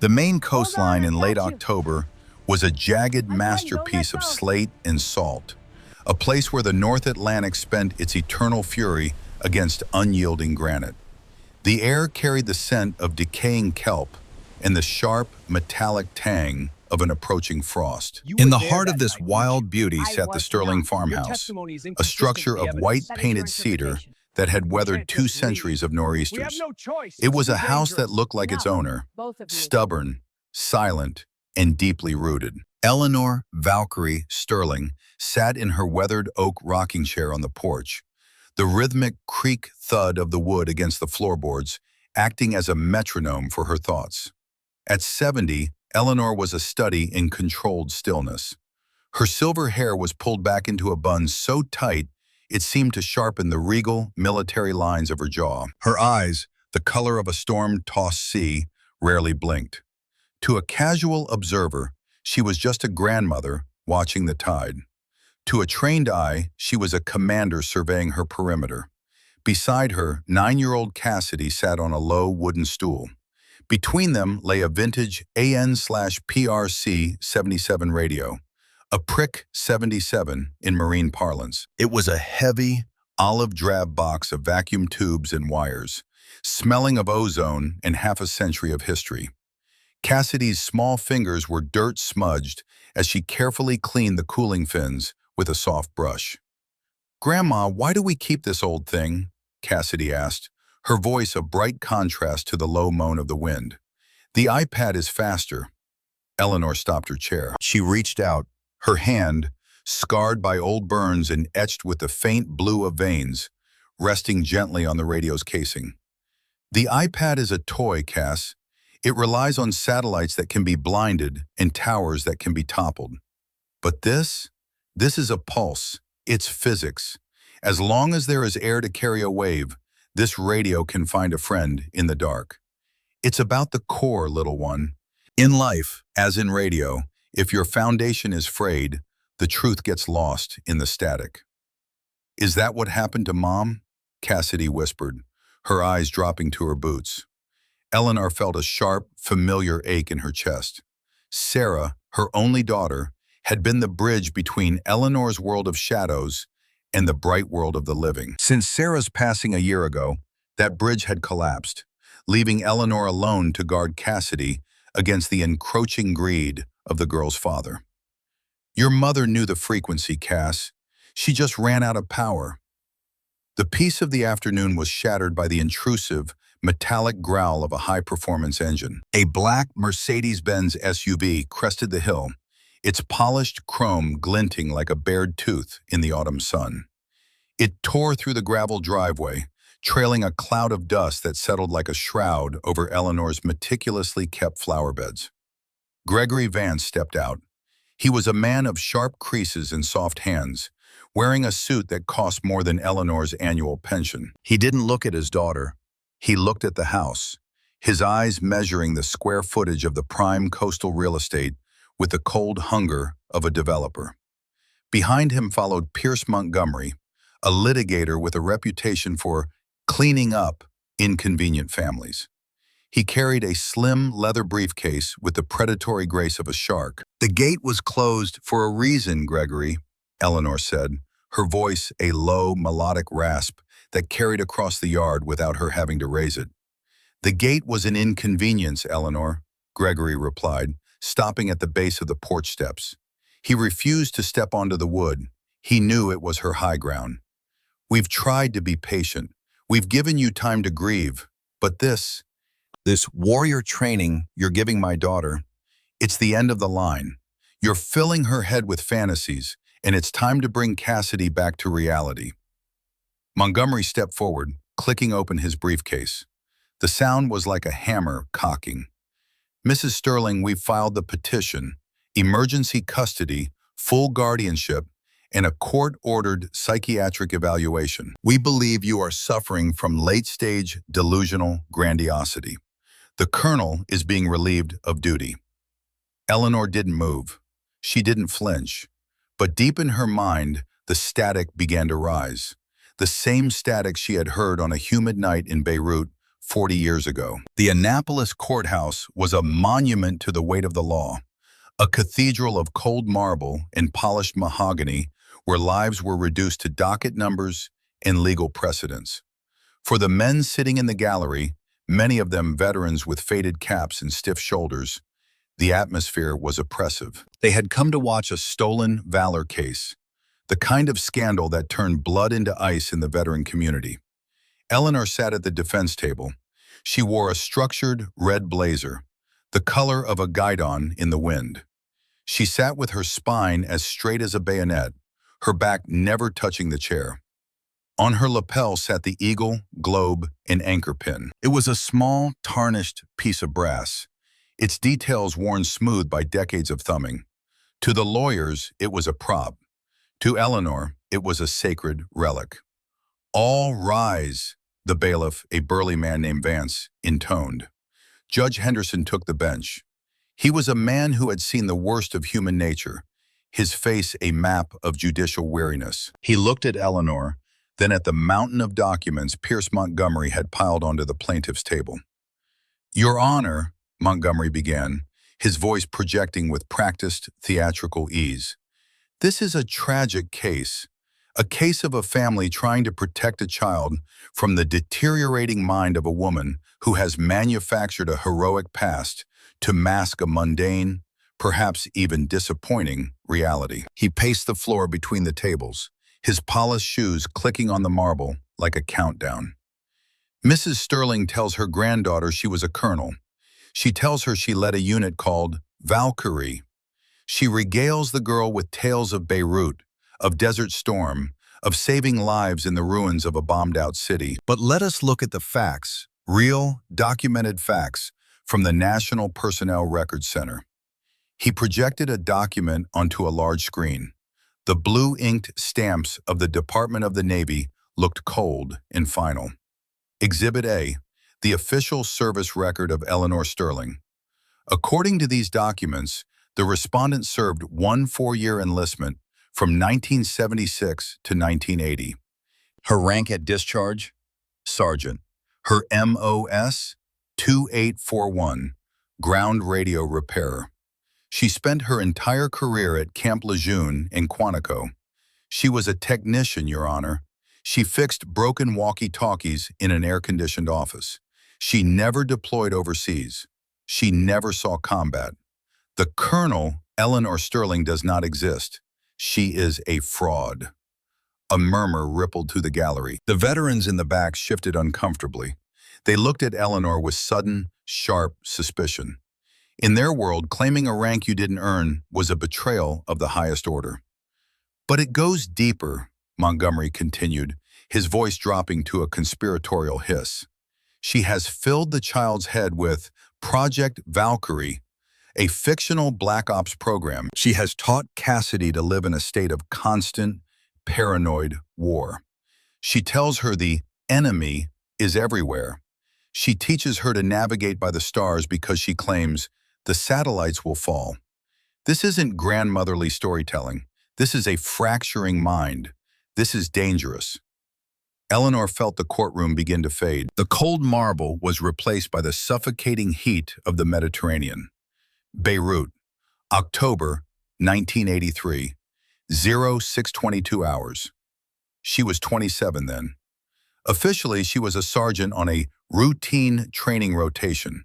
The main Hold on, coastline I in late got you. October was a jagged I'm ready, don't masterpiece let of go. slate and salt, a place where the North Atlantic spent its eternal fury against unyielding granite. The air carried the scent of decaying kelp and the sharp, metallic tang of an approaching frost. You In were the there heart of that this night, weren't you? wild beauty I sat the was Sterling not. Your farmhouse, testimony is a inconsistent structure with the of evidence. That is your white-painted cedar interpretation. that had We weathered can't 2 just leave. centuries of We have nor'easters. no choice. It It's was too a house that dangerous. looked like its No, owner, both of you. stubborn, silent, and deeply rooted. Eleanor Valkyrie Sterling sat in her weathered oak rocking chair on the porch, the rhythmic creak thud of the wood against the floorboards acting as a metronome for her thoughts. At 70, Eleanor was a study in controlled stillness. Her silver hair was pulled back into a bun so tight it seemed to sharpen the regal, military lines of her jaw. Her eyes, the color of a storm-tossed sea, rarely blinked. To a casual observer, she was just a grandmother watching the tide. To a trained eye, she was a commander surveying her perimeter. Beside her, 9-year-old Cassidy sat on a low wooden stool. Between them lay a vintage AN/PRC 77 radio, a Prick 77 in Marine parlance. It was a heavy, olive-drab box of vacuum tubes and wires, smelling of ozone and half a century of history. Cassidy's small fingers were dirt-smudged as she carefully cleaned the cooling fins with a soft brush. "Grandma, why do we keep this old thing?" Cassidy asked, her voice a bright contrast to the low moan of the wind. "The iPad is faster." Eleanor stopped her chair. She reached out, her hand, scarred by old burns and etched with the faint blue of veins, resting gently on the radio's casing. "The iPad is a toy, Cass. It relies on satellites that can be blinded and towers that can be toppled. But this is a pulse. It's physics. As long as there is air to carry a wave, this radio can find a friend in the dark. It's about the core, little one. In life, as in radio, if your foundation is frayed, the truth gets lost in the static." "Is that what happened to Mom?" Cassidy whispered, her eyes dropping to her boots. Eleanor felt a sharp, familiar ache in her chest. Sarah, her only daughter, had been the bridge between Eleanor's world of shadows and the bright world of the living. Since Sarah's passing a year ago, that bridge had collapsed, leaving Eleanor alone to guard Cassidy against the encroaching greed of the girl's father. "Your mother knew the frequency, Cass. She just ran out of power." The peace of the afternoon was shattered by the intrusive, metallic growl of a high-performance engine. A black Mercedes-Benz SUV crested the hill, its polished chrome glinting like a bared tooth in the autumn sun. It tore through the gravel driveway, trailing a cloud of dust that settled like a shroud over Eleanor's meticulously kept flower beds. Gregory Vance stepped out. He was a man of sharp creases and soft hands, wearing a suit that cost more than Eleanor's annual pension. He didn't look at his daughter. He looked at the house, his eyes measuring the square footage of the prime coastal real estate with the cold hunger of a developer. Behind him followed Pierce Montgomery, a litigator with a reputation for cleaning up inconvenient families. He carried a slim leather briefcase with the predatory grace of a shark. "The gate was closed for a reason, Gregory," Eleanor said, her voice a low, melodic rasp that carried across the yard without her having to raise it. "The gate was an inconvenience, Eleanor," Gregory replied, stopping at the base of the porch steps. He refused to step onto the wood. He knew it was her high ground. "We've tried to be patient. We've given you time to grieve. But this warrior training you're giving my daughter, it's the end of the line. You're filling her head with fantasies, and it's time to bring Cassidy back to reality." Montgomery stepped forward, clicking open his briefcase. The sound was like a hammer cocking. "Mrs. Sterling, we've filed the petition, emergency custody, full guardianship, and a court-ordered psychiatric evaluation. We believe you are suffering from late-stage delusional grandiosity. The colonel is being relieved of duty." Eleanor didn't move. She didn't flinch. But deep in her mind, the static began to rise. The same static she had heard on a humid night in Beirut 40 years ago. The Annapolis courthouse was a monument to the weight of the law, a cathedral of cold marble and polished mahogany where lives were reduced to docket numbers and legal precedents. For the men sitting in the gallery, many of them veterans with faded caps and stiff shoulders, the atmosphere was oppressive. They had come to watch a stolen valor case, the kind of scandal that turned blood into ice in the veteran community. Eleanor sat at the defense table. She wore a structured red blazer, the color of a guidon in the wind. She sat with her spine as straight as a bayonet, her back never touching the chair. On her lapel sat the eagle, globe, and anchor pin. It was a small, tarnished piece of brass, its details worn smooth by decades of thumbing. To the lawyers, it was a prop. To Eleanor, it was a sacred relic. "All rise," the bailiff, a burly man named Vance, intoned. Judge Henderson took the bench. He was a man who had seen the worst of human nature, his face a map of judicial weariness. He looked at Eleanor, then at the mountain of documents Pierce Montgomery had piled onto the plaintiff's table. "Your Honor," Montgomery began, his voice projecting with practiced theatrical ease, "this is a tragic case, a case of a family trying to protect a child from the deteriorating mind of a woman who has manufactured a heroic past to mask a mundane, perhaps even disappointing, reality." He paced the floor between the tables, his polished shoes clicking on the marble like a countdown. "Mrs. Sterling tells her granddaughter she was a colonel. She tells her she led a unit called Valkyrie. She regales the girl with tales of Beirut, of Desert Storm, of saving lives in the ruins of a bombed-out city. But let us look at the facts, real, documented facts, from the National Personnel Records Center." He projected a document onto a large screen. The blue-inked stamps of the Department of the Navy looked cold and final. Exhibit A, the official service record of Eleanor Sterling. According to these documents, the respondent served one 4-year enlistment from 1976 to 1980. Her rank at discharge? Sergeant. Her MOS? 2841, ground radio repairer. She spent her entire career at Camp Lejeune in Quantico. She was a technician, Your Honor. She fixed broken walkie-talkies in an air-conditioned office. She never deployed overseas. She never saw combat. The Colonel, Eleanor Sterling, does not exist. She is a fraud. A murmur rippled through the gallery. The veterans in the back shifted uncomfortably. They looked at Eleanor with sudden, sharp suspicion. In their world, claiming a rank you didn't earn was a betrayal of the highest order. "But it goes deeper," Montgomery continued, his voice dropping to a conspiratorial hiss. "She has filled the child's head with Project Valkyrie, a fictional Black Ops program. She has taught Cassidy to live in a state of constant, paranoid war. She tells her the enemy is everywhere. She teaches her to navigate by the stars because she claims the satellites will fall. This isn't grandmotherly storytelling. This is a fracturing mind. This is dangerous." Eleanor felt the courtroom begin to fade. The cold marble was replaced by the suffocating heat of the Mediterranean. Beirut, October 1983, 0622 hours. She was 27 then. Officially, she was a sergeant on a routine training rotation.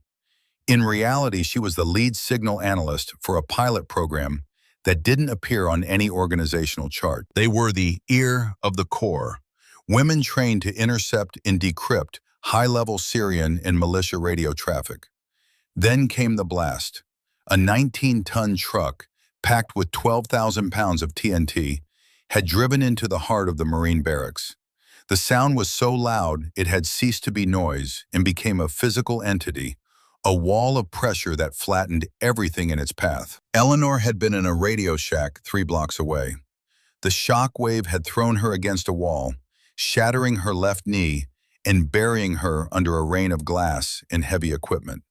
In reality, she was the lead signal analyst for a pilot program that didn't appear on any organizational chart. They were the ear of the Corps, women trained to intercept and decrypt high-level Syrian and militia radio traffic. Then came the blast. A 19-ton truck, packed with 12,000 pounds of TNT, had driven into the heart of the Marine barracks. The sound was so loud it had ceased to be noise and became a physical entity, a wall of pressure that flattened everything in its path. Eleanor had been in a radio shack 3 blocks away. The shock wave had thrown her against a wall, shattering her left knee and burying her under a rain of glass and heavy equipment.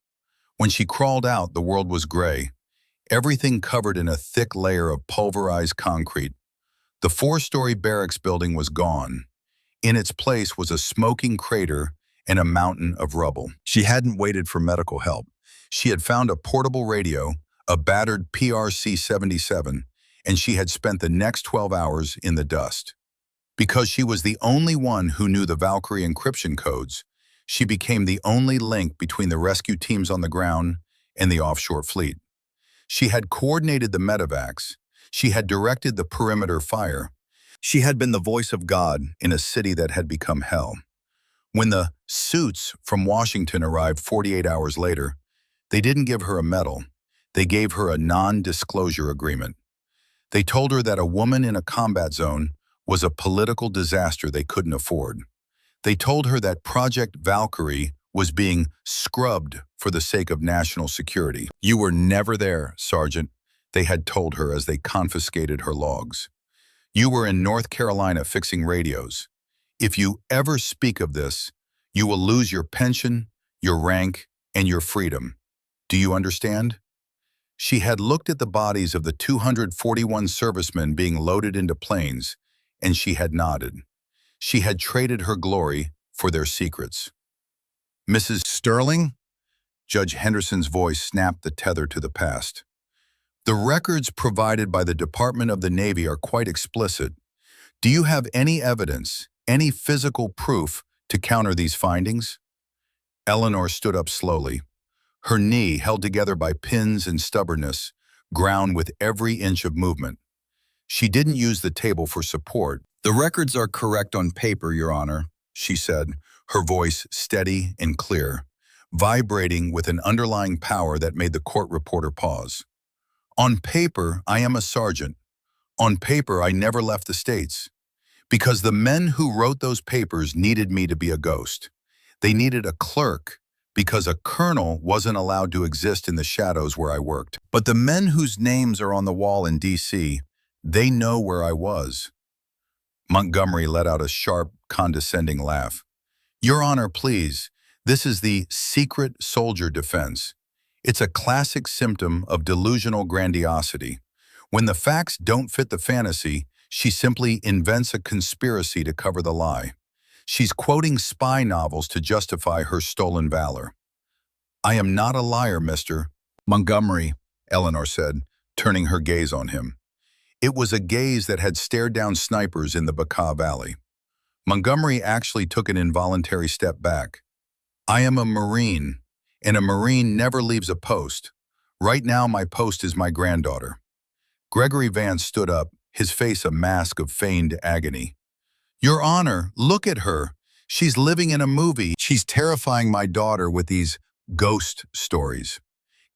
When she crawled out, the world was gray, everything covered in a thick layer of pulverized concrete. The 4-story barracks building was gone. In its place was a smoking crater and a mountain of rubble. She hadn't waited for medical help. She had found a portable radio, a battered PRC-77, and she had spent the next 12 hours in the dust. Because she was the only one who knew the Valkyrie encryption codes, she became the only link between the rescue teams on the ground and the offshore fleet. She had coordinated the medevacs. She had directed the perimeter fire. She had been the voice of God in a city that had become hell. When the suits from Washington arrived 48 hours later, they didn't give her a medal. They gave her a non-disclosure agreement. They told her that a woman in a combat zone was a political disaster they couldn't afford. They told her that Project Valkyrie was being scrubbed for the sake of national security. "You were never there, Sergeant," they had told her as they confiscated her logs. "You were in North Carolina fixing radios. If you ever speak of this, you will lose your pension, your rank, and your freedom. Do you understand?" She had looked at the bodies of the 241 servicemen being loaded into planes, and she had nodded. She had traded her glory for their secrets. "Mrs. Sterling?" Judge Henderson's voice snapped the tether to the past. "The records provided by the Department of the Navy are quite explicit. Do you have any evidence, any physical proof to counter these findings?" Eleanor stood up slowly, her knee held together by pins and stubbornness, ground with every inch of movement. She didn't use the table for support. "The records are correct on paper, Your Honor," she said, her voice steady and clear, vibrating with an underlying power that made the court reporter pause. "On paper, I am a sergeant. On paper, I never left the States. Because the men who wrote those papers needed me to be a ghost. They needed a clerk because a colonel wasn't allowed to exist in the shadows where I worked. But the men whose names are on the wall in D.C., they know where I was." Montgomery let out a sharp, condescending laugh. "Your Honor, please, this is the secret soldier defense. It's a classic symptom of delusional grandiosity. When the facts don't fit the fantasy, she simply invents a conspiracy to cover the lie. She's quoting spy novels to justify her stolen valor." "I am not a liar, Mr. Montgomery," Eleanor said, turning her gaze on him. It was a gaze that had stared down snipers in the Bekaa Valley. Montgomery actually took an involuntary step back. "I am a Marine, and a Marine never leaves a post. Right now, my post is my granddaughter." Gregory Vance stood up, his face a mask of feigned agony. "Your Honor, look at her. She's living in a movie. She's terrifying my daughter with these ghost stories.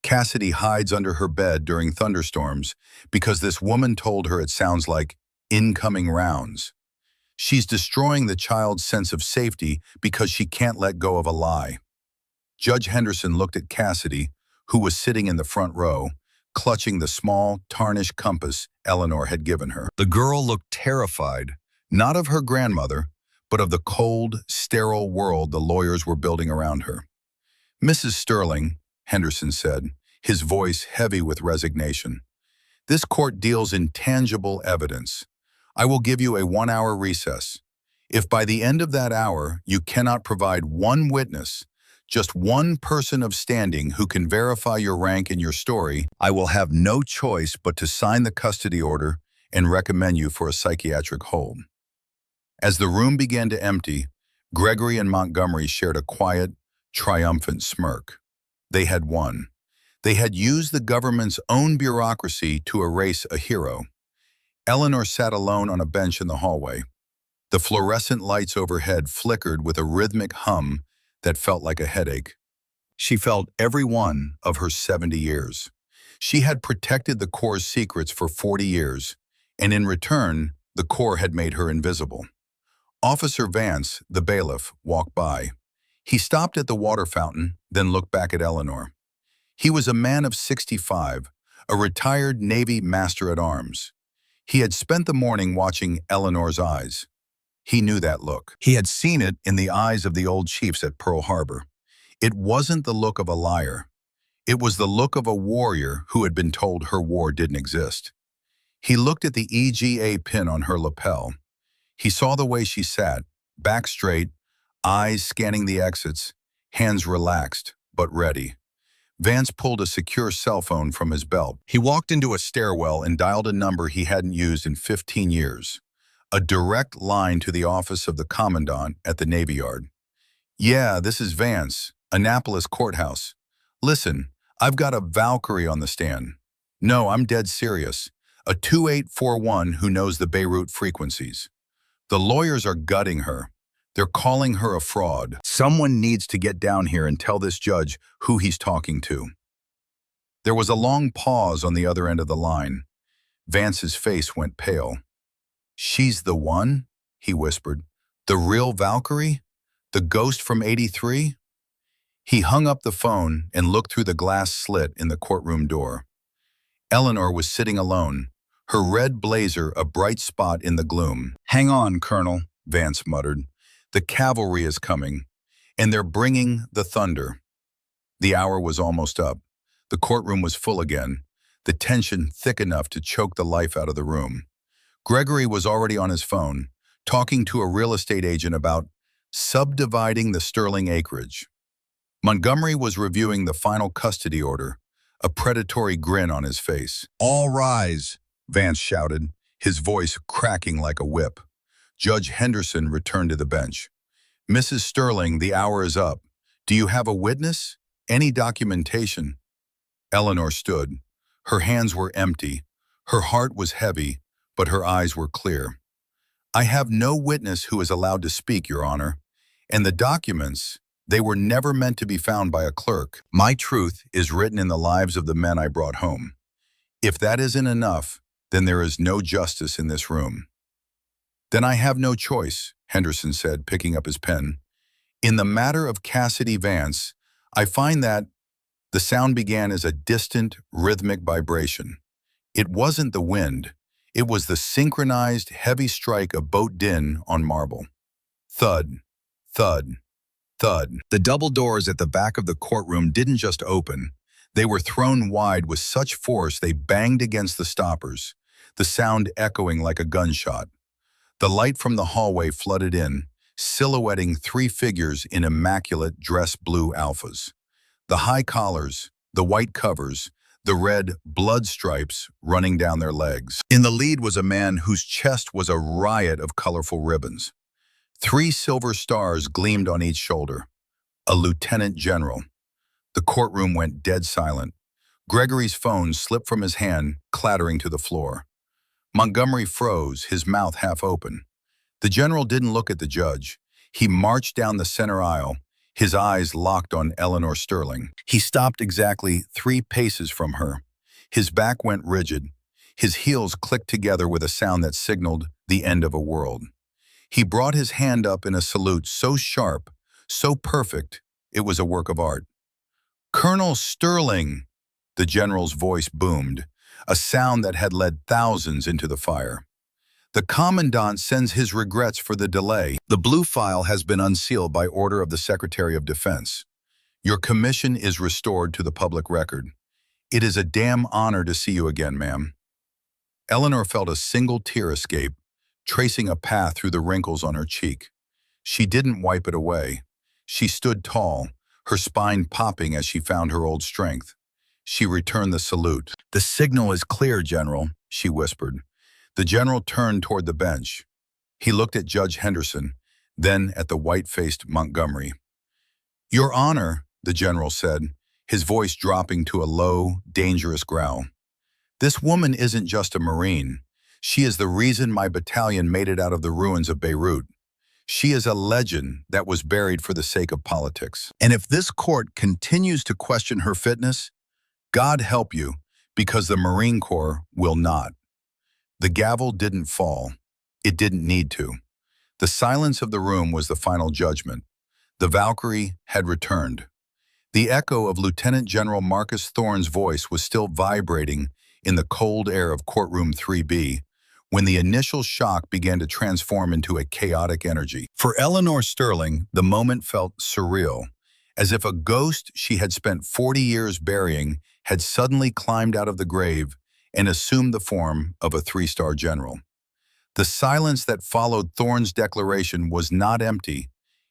Cassidy hides under her bed during thunderstorms because this woman told her it sounds like incoming rounds. She's destroying the child's sense of safety because she can't let go of a lie." Judge Henderson looked at Cassidy, who was sitting in the front row, clutching the small, tarnished compass Eleanor had given her. The girl looked terrified, not of her grandmother, but of the cold, sterile world the lawyers were building around her. "Mrs. Sterling," Henderson said, his voice heavy with resignation, "this court deals in tangible evidence. I will give you a 1-hour recess. If by the end of that hour you cannot provide one witness, just one person of standing who can verify your rank and your story, I will have no choice but to sign the custody order and recommend you for a psychiatric hold." As the room began to empty, Gregory and Montgomery shared a quiet, triumphant smirk. They had won. They had used the government's own bureaucracy to erase a hero. Eleanor sat alone on a bench in the hallway. The fluorescent lights overhead flickered with a rhythmic hum that felt like a headache. She felt every one of her 70 years. She had protected the Corps' secrets for 40 years, and in return, the Corps had made her invisible. Officer Vance, the bailiff, walked by. He stopped at the water fountain, then looked back at Eleanor. He was a man of 65, a retired Navy master-at-arms. He had spent the morning watching Eleanor's eyes. He knew that look. He had seen it in the eyes of the old chiefs at Pearl Harbor. It wasn't the look of a liar. It was the look of a warrior who had been told her war didn't exist. He looked at the EGA pin on her lapel. He saw the way she sat, back straight, eyes scanning the exits, hands relaxed, but ready. Vance pulled a secure cell phone from his belt. He walked into a stairwell and dialed a number he hadn't used in 15 years. A direct line to the office of the commandant at the Navy Yard. "Yeah, this is Vance, Annapolis Courthouse. Listen, I've got a Valkyrie on the stand. No, I'm dead serious. A 2841 who knows the Beirut frequencies. The lawyers are gutting her. They're calling her a fraud. Someone needs to get down here and tell this judge who he's talking to." There was a long pause on the other end of the line. Vance's face went pale. "She's the one?" he whispered. "The real Valkyrie? The ghost from '83? He hung up the phone and looked through the glass slit in the courtroom door. Eleanor was sitting alone, her red blazer a bright spot in the gloom. "Hang on, Colonel," Vance muttered. "The cavalry is coming, and they're bringing the thunder." The hour was almost up. The courtroom was full again, the tension thick enough to choke the life out of the room. Gregory was already on his phone, talking to a real estate agent about subdividing the Sterling acreage. Montgomery was reviewing the final custody order, a predatory grin on his face. "All rise," Vance shouted, his voice cracking like a whip. Judge Henderson returned to the bench. "Mrs. Sterling, the hour is up. Do you have a witness? Any documentation?" Eleanor stood. Her hands were empty. Her heart was heavy, but her eyes were clear. "I have no witness who is allowed to speak, Your Honor. And the documents, they were never meant to be found by a clerk. My truth is written in the lives of the men I brought home. If that isn't enough, then there is no justice in this room." "Then I have no choice," Henderson said, picking up his pen. "In the matter of Cassidy Vance, I find that..." The sound began as a distant, rhythmic vibration. It wasn't the wind. It was the synchronized, heavy strike of boat din on marble. Thud, thud, thud. The double doors at the back of the courtroom didn't just open. They were thrown wide with such force they banged against the stoppers, the sound echoing like a gunshot. The light from the hallway flooded in, silhouetting three figures in immaculate dress blue alphas. The high collars, the white covers, the red blood stripes running down their legs. In the lead was a man whose chest was a riot of colorful ribbons. 3 silver stars gleamed on each shoulder. A lieutenant general. The courtroom went dead silent. Gregory's phone slipped from his hand, clattering to the floor. Montgomery froze, his mouth half open. The general didn't look at the judge. He marched down the center aisle, his eyes locked on Eleanor Sterling. He stopped exactly 3 paces from her. His back went rigid. His heels clicked together with a sound that signaled the end of a world. He brought his hand up in a salute so sharp, so perfect, it was a work of art. "Colonel Sterling," the general's voice boomed, a sound that had led thousands into the fire. "The commandant sends his regrets for the delay. The blue file has been unsealed by order of the Secretary of Defense. Your commission is restored to the public record. It is a damn honor to see you again, ma'am." Eleanor felt a single tear escape, tracing a path through the wrinkles on her cheek. She didn't wipe it away. She stood tall, her spine popping as she found her old strength. She returned the salute. "The signal is clear, General," she whispered. The general turned toward the bench. He looked at Judge Henderson, then at the white-faced Montgomery. "Your Honor," the general said, his voice dropping to a low, dangerous growl. "This woman isn't just a Marine. She is the reason my battalion made it out of the ruins of Beirut. She is a legend that was buried for the sake of politics. And if this court continues to question her fitness, God help you, because the Marine Corps will not." The gavel didn't fall. It didn't need to. The silence of the room was the final judgment. The Valkyrie had returned. The echo of Lieutenant General Marcus Thorne's voice was still vibrating in the cold air of courtroom 3B when the initial shock began to transform into a chaotic energy. For Eleanor Sterling, the moment felt surreal, as if a ghost she had spent 40 years burying had suddenly climbed out of the grave and assumed the form of a 3-star general. The silence that followed Thorne's declaration was not empty.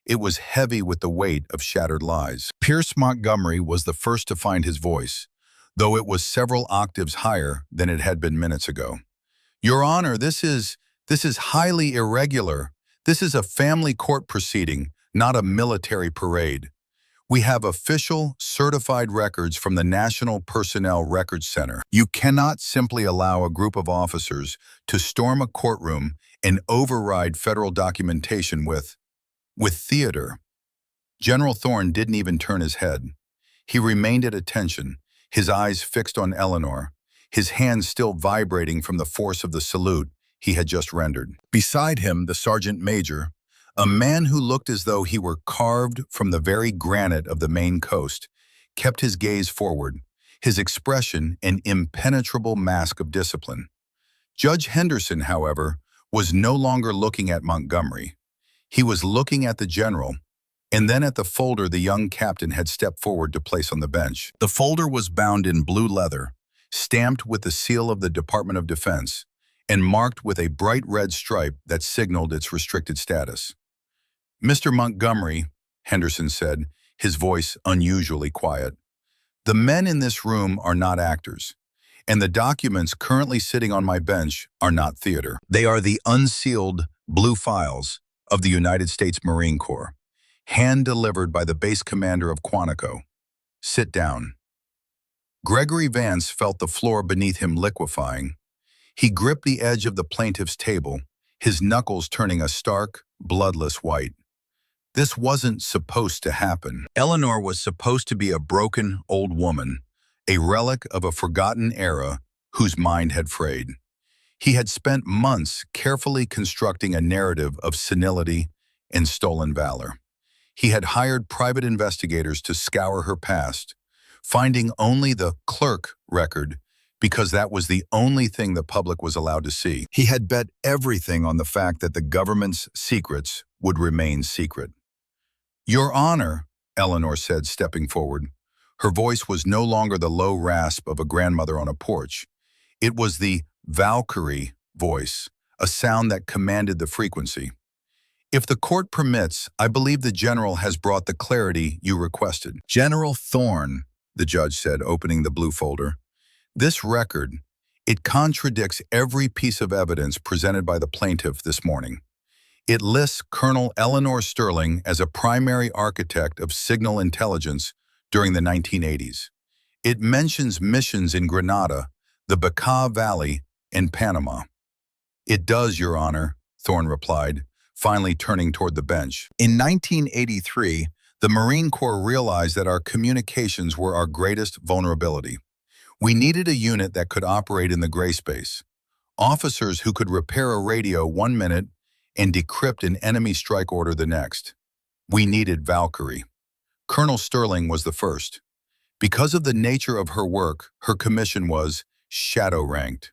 It was heavy with the weight of shattered lies. Pierce Montgomery was the first to find his voice, though it was several octaves higher than it had been minutes ago. Your Honor, this is highly irregular. This is a family court proceeding, not a military parade. We have official, certified records from the National Personnel Records Center. You cannot simply allow a group of officers to storm a courtroom and override federal documentation with theater. General Thorne didn't even turn his head. He remained at attention, his eyes fixed on Eleanor, his hands still vibrating from the force of the salute he had just rendered. Beside him, the sergeant major, a man who looked as though he were carved from the very granite of the Maine coast, kept his gaze forward, his expression an impenetrable mask of discipline. Judge Henderson, however, was no longer looking at Montgomery. He was looking at the general, and then at the folder the young captain had stepped forward to place on the bench. The folder was bound in blue leather, stamped with the seal of the Department of Defense, and marked with a bright red stripe that signaled its restricted status. Mr. Montgomery, Henderson said, his voice unusually quiet, the men in this room are not actors, and the documents currently sitting on my bench are not theater. They are the unsealed blue files of the United States Marine Corps, hand-delivered by the base commander of Quantico. Sit down. Gregory Vance felt the floor beneath him liquefying. He gripped the edge of the plaintiff's table, his knuckles turning a stark, bloodless white. This wasn't supposed to happen. Eleanor was supposed to be a broken old woman, a relic of a forgotten era whose mind had frayed. He had spent months carefully constructing a narrative of senility and stolen valor. He had hired private investigators to scour her past, finding only the clerk record because that was the only thing the public was allowed to see. He had bet everything on the fact that the government's secrets would remain secret. Your Honor, Eleanor said, stepping forward. Her voice was no longer the low rasp of a grandmother on a porch. It was the Valkyrie voice, a sound that commanded the frequency. If the court permits, I believe the general has brought the clarity you requested. General Thorne, the judge said, opening the blue folder. This record, it contradicts every piece of evidence presented by the plaintiff this morning. It lists Colonel Eleanor Sterling as a primary architect of signal intelligence during the 1980s. It mentions missions in Grenada, the Bekaa Valley, and Panama. It does, Your Honor, Thorne replied, finally turning toward the bench. In 1983, the Marine Corps realized that our communications were our greatest vulnerability. We needed a unit that could operate in the gray space, officers who could repair a radio 1 minute and decrypt an enemy strike order the next. We needed Valkyrie. Colonel Sterling was the first. Because of the nature of her work, her commission was shadow-ranked.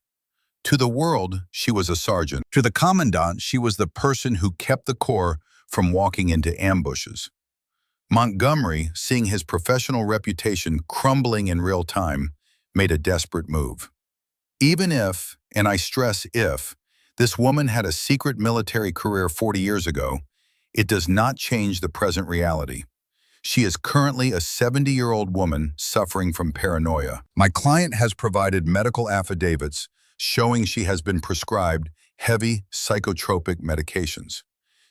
To the world, she was a sergeant. To the commandant, she was the person who kept the Corps from walking into ambushes. Montgomery, seeing his professional reputation crumbling in real time, made a desperate move. Even if, and I stress if, this woman had a secret military career 40 years ago, it does not change the present reality. She is currently a 70-year-old woman suffering from paranoia. My client has provided medical affidavits showing she has been prescribed heavy psychotropic medications.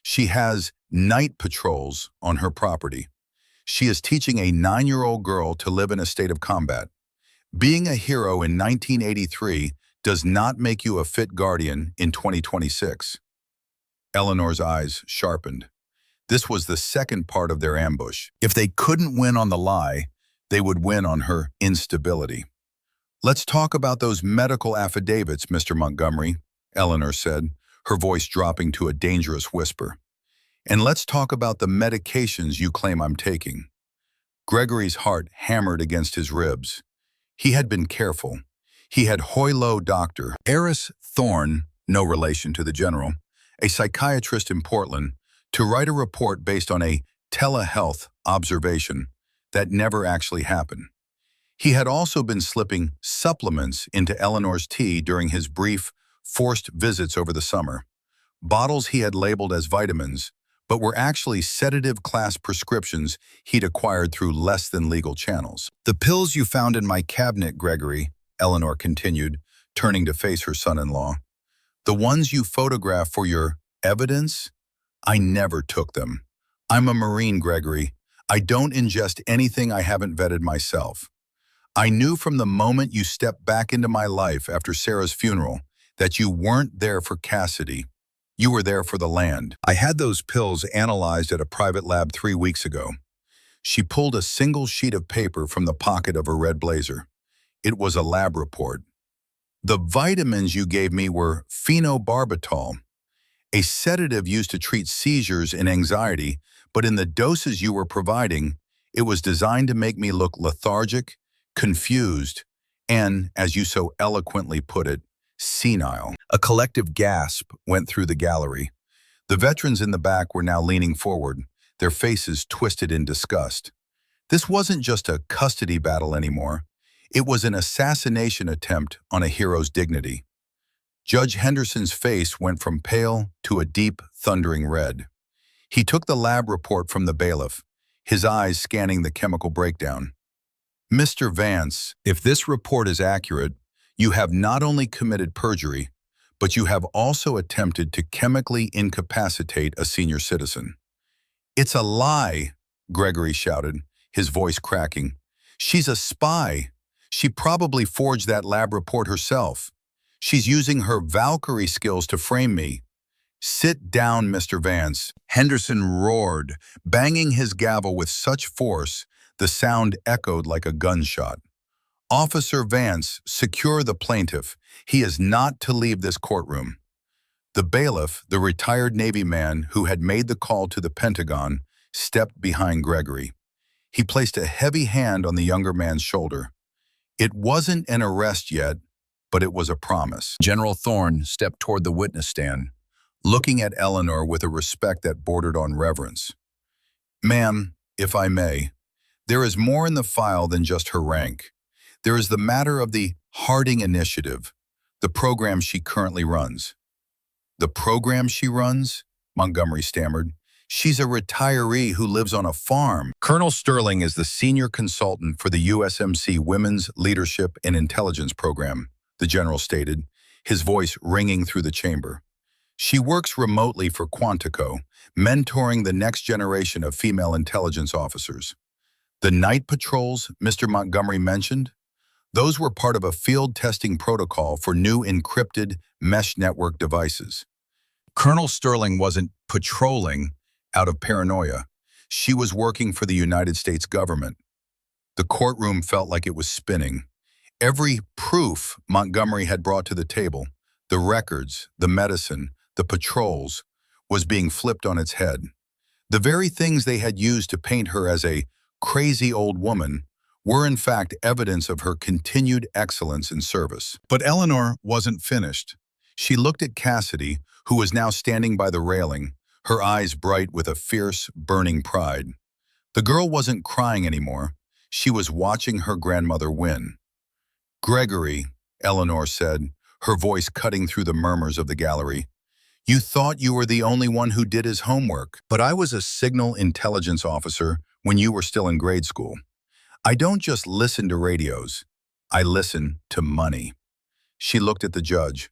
She has night patrols on her property. She is teaching a 9-year-old girl to live in a state of combat. Being a hero in 1983 does not make you a fit guardian in 2026. Eleanor's eyes sharpened. This was the second part of their ambush. If they couldn't win on the lie, they would win on her instability. Let's talk about those medical affidavits, Mr. Montgomery, Eleanor said, her voice dropping to a dangerous whisper. And let's talk about the medications you claim I'm taking. Gregory's heart hammered against his ribs. He had been careful. He had Hoylo doctor, Eris Thorne, no relation to the general, a psychiatrist in Portland, to write a report based on a telehealth observation that never actually happened. He had also been slipping supplements into Eleanor's tea during his brief, forced visits over the summer, bottles he had labeled as vitamins, but were actually sedative-class prescriptions he'd acquired through less than legal channels. "The pills you found in my cabinet, Gregory," Eleanor continued, turning to face her son-in-law. "The ones you photographed for your evidence? I never took them. I'm a Marine, Gregory. I don't ingest anything I haven't vetted myself. I knew from the moment you stepped back into my life after Sarah's funeral that you weren't there for Cassidy. You were there for the land. I had those pills analyzed at a private lab 3 weeks ago." She pulled a single sheet of paper from the pocket of her red blazer. It was a lab report. "The vitamins you gave me were phenobarbital, a sedative used to treat seizures and anxiety, but in the doses you were providing, it was designed to make me look lethargic, confused, and, as you so eloquently put it, senile." A collective gasp went through the gallery. The veterans in the back were now leaning forward, their faces twisted in disgust. This wasn't just a custody battle anymore. It was an assassination attempt on a hero's dignity. Judge Henderson's face went from pale to a deep, thundering red. He took the lab report from the bailiff, his eyes scanning the chemical breakdown. "Mr. Vance, if this report is accurate, you have not only committed perjury, but you have also attempted to chemically incapacitate a senior citizen." "It's a lie," Gregory shouted, his voice cracking. "She's a spy. She probably forged that lab report herself. She's using her Valkyrie skills to frame me." "Sit down, Mr. Vance," Henderson roared, banging his gavel with such force the sound echoed like a gunshot. "Officer Vance, secure the plaintiff. He is not to leave this courtroom." The bailiff, the retired Navy man who had made the call to the Pentagon, stepped behind Gregory. He placed a heavy hand on the younger man's shoulder. It wasn't an arrest yet, but it was a promise. General Thorne stepped toward the witness stand, looking at Eleanor with a respect that bordered on reverence. "Ma'am, if I may, there is more in the file than just her rank. There is the matter of the Harding Initiative, the program she currently runs." "The program she runs?" Montgomery stammered. "She's a retiree who lives on a farm." "Colonel Sterling is the senior consultant for the USMC Women's Leadership and Intelligence Program," the general stated, his voice ringing through the chamber. "She works remotely for Quantico, mentoring the next generation of female intelligence officers. The night patrols Mr. Montgomery mentioned? Those were part of a field testing protocol for new encrypted mesh network devices. Colonel Sterling wasn't patrolling out of paranoia. She was working for the United States government." The courtroom felt like it was spinning. Every proof Montgomery had brought to the table, the records, the medicine, the patrols, was being flipped on its head. The very things they had used to paint her as a crazy old woman were in fact evidence of her continued excellence in service. But Eleanor wasn't finished. She looked at Cassidy, who was now standing by the railing, her eyes bright with a fierce, burning pride. The girl wasn't crying anymore. She was watching her grandmother win. "Gregory," Eleanor said, her voice cutting through the murmurs of the gallery, "you thought you were the only one who did his homework, but I was a signal intelligence officer when you were still in grade school. I don't just listen to radios. I listen to money." She looked at the judge.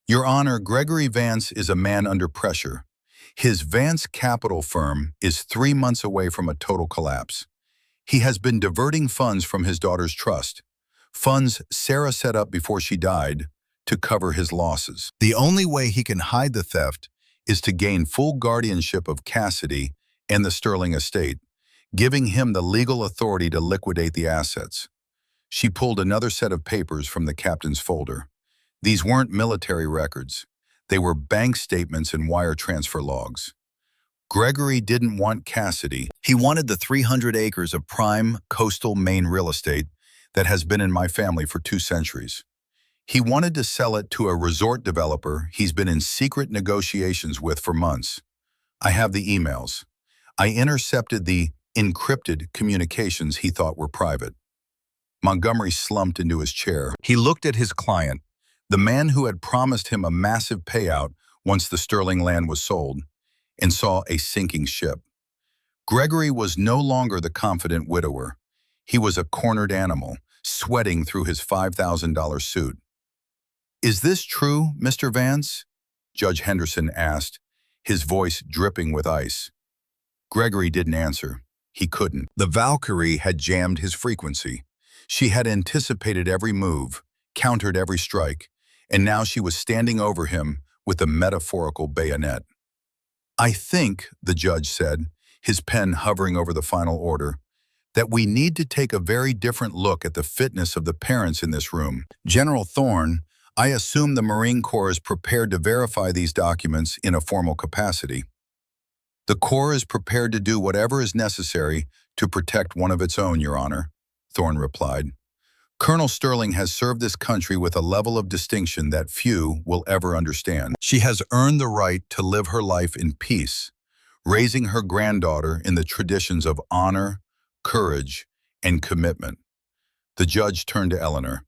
"Your Honor, Gregory Vance is a man under pressure. His Vance Capital firm is 3 months away from a total collapse. He has been diverting funds from his daughter's trust, funds Sarah set up before she died, to cover his losses. The only way he can hide the theft is to gain full guardianship of Cassidy and the Sterling estate, giving him the legal authority to liquidate the assets." She pulled another set of papers from the captain's folder. These weren't military records. They were bank statements and wire transfer logs. Gregory didn't want Cassidy. He wanted the 300 acres of prime coastal Maine real estate that has been in my family for 2 centuries. He wanted to sell it to a resort developer he's been in secret negotiations with for months. I have the emails. I intercepted the encrypted communications he thought were private. Montgomery slumped into his chair. He looked at his client, the man who had promised him a massive payout once the Sterling land was sold. and saw a sinking ship. Gregory was no longer the confident widower. He was a cornered animal, sweating through his $5,000 suit. "Is this true, Mr. Vance?" Judge Henderson asked, his voice dripping with ice. Gregory didn't answer. He couldn't. The Valkyrie had jammed his frequency. She had anticipated every move, countered every strike, and now she was standing over him with a metaphorical bayonet. "I think," the judge said, his pen hovering over the final order, "that we need to take a very different look at the fitness of the parents in this room. General Thorne, I assume the Marine Corps is prepared to verify these documents in a formal capacity." "The Corps is prepared to do whatever is necessary to protect one of its own, Your Honor," Thorne replied. "Colonel Sterling has served this country with a level of distinction that few will ever understand. She has earned the right to live her life in peace, raising her granddaughter in the traditions of honor, courage, and commitment." The judge turned to Eleanor.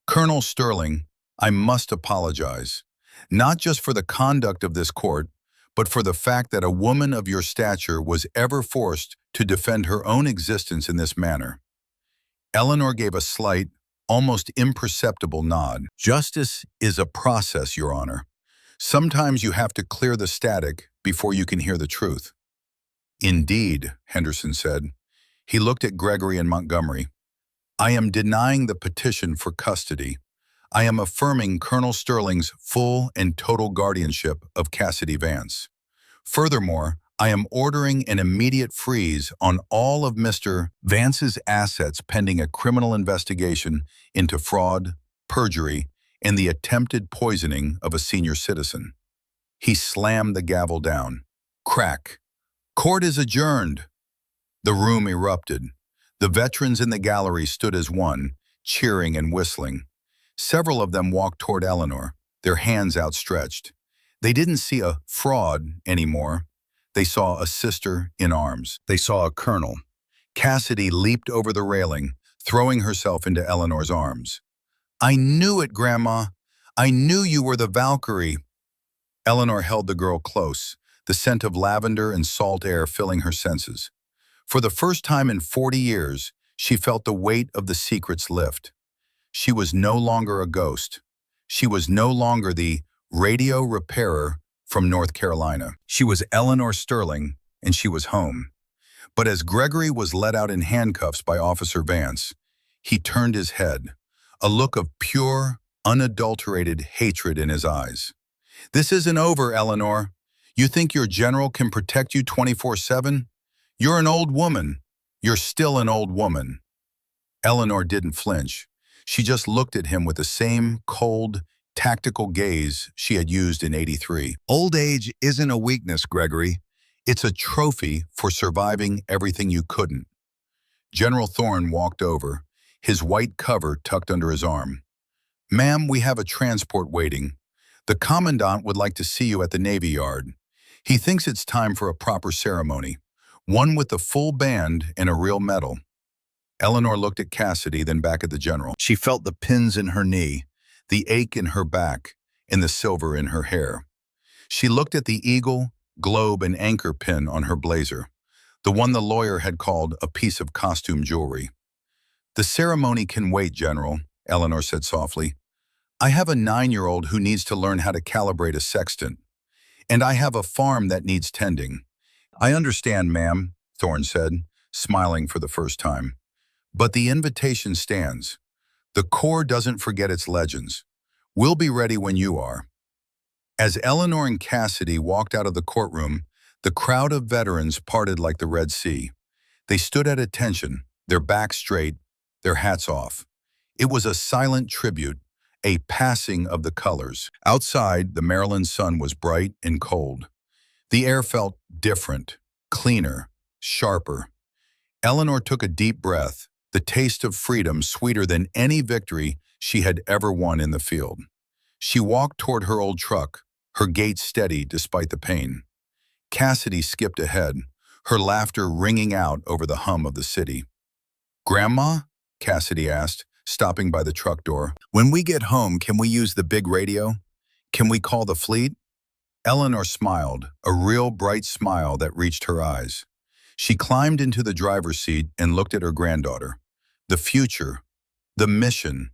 "Colonel Sterling, I must apologize, not just for the conduct of this court, but for the fact that a woman of your stature was ever forced to defend her own existence in this manner." Eleanor gave a slight, almost imperceptible nod. "Justice is a process, Your Honor. Sometimes you have to clear the static before you can hear the truth." "Indeed," Henderson said. He looked at Gregory and Montgomery. "I am denying the petition for custody. I am affirming Colonel Sterling's full and total guardianship of Cassidy Vance. Furthermore, I am ordering an immediate freeze on all of Mr. Vance's assets pending a criminal investigation into fraud, perjury, and the attempted poisoning of a senior citizen." He slammed the gavel down. Crack. "Court is adjourned." The room erupted. The veterans in the gallery stood as one, cheering and whistling. Several of them walked toward Eleanor, their hands outstretched. They didn't see a fraud anymore. They saw a sister in arms. They saw a colonel. Cassidy leaped over the railing, throwing herself into Eleanor's arms. "I knew it, Grandma. I knew you were the Valkyrie." Eleanor held the girl close, the scent of lavender and salt air filling her senses. For the first time in 40 years, she felt the weight of the secrets lift. She was no longer a ghost. She was no longer the radio repairer from North Carolina. She was Eleanor Sterling, and she was home. But as Gregory was led out in handcuffs by Officer Vance, he turned his head, a look of pure, unadulterated hatred in his eyes. "This isn't over, Eleanor. You think your general can protect you 24/7? You're an old woman. You're still an old woman." Eleanor didn't flinch. She just looked at him with the same cold, tactical gaze she had used in '83. "Old age isn't a weakness, Gregory. It's a trophy for surviving everything you couldn't." General Thorne walked over, his white cover tucked under his arm. "Ma'am, we have a transport waiting. The Commandant would like to see you at the Navy Yard. He thinks it's time for a proper ceremony, one with the full band and a real medal." Eleanor looked at Cassidy, then back at the general. She felt the pins in her knee, the ache in her back, and the silver in her hair. She looked at the eagle, globe, and anchor pin on her blazer, the one the lawyer had called a piece of costume jewelry. "The ceremony can wait, General," Eleanor said softly. "I have a 9-year-old who needs to learn how to calibrate a sextant, and I have a farm that needs tending." "I understand, ma'am," Thorne said, smiling for the first time. "But the invitation stands. The Corps doesn't forget its legends. We'll be ready when you are." As Eleanor and Cassidy walked out of the courtroom, the crowd of veterans parted like the Red Sea. They stood at attention, their backs straight, their hats off. It was a silent tribute, a passing of the colors. Outside, the Maryland sun was bright and cold. The air felt different, cleaner, sharper. Eleanor took a deep breath, the taste of freedom sweeter than any victory she had ever won in the field. She walked toward her old truck, her gait steady despite the pain. Cassidy skipped ahead, her laughter ringing out over the hum of the city. "Grandma?" Cassidy asked, stopping by the truck door. "When we get home, can we use the big radio? Can we call the fleet?" Eleanor smiled, a real bright smile that reached her eyes. She climbed into the driver's seat and looked at her granddaughter. The future, the mission,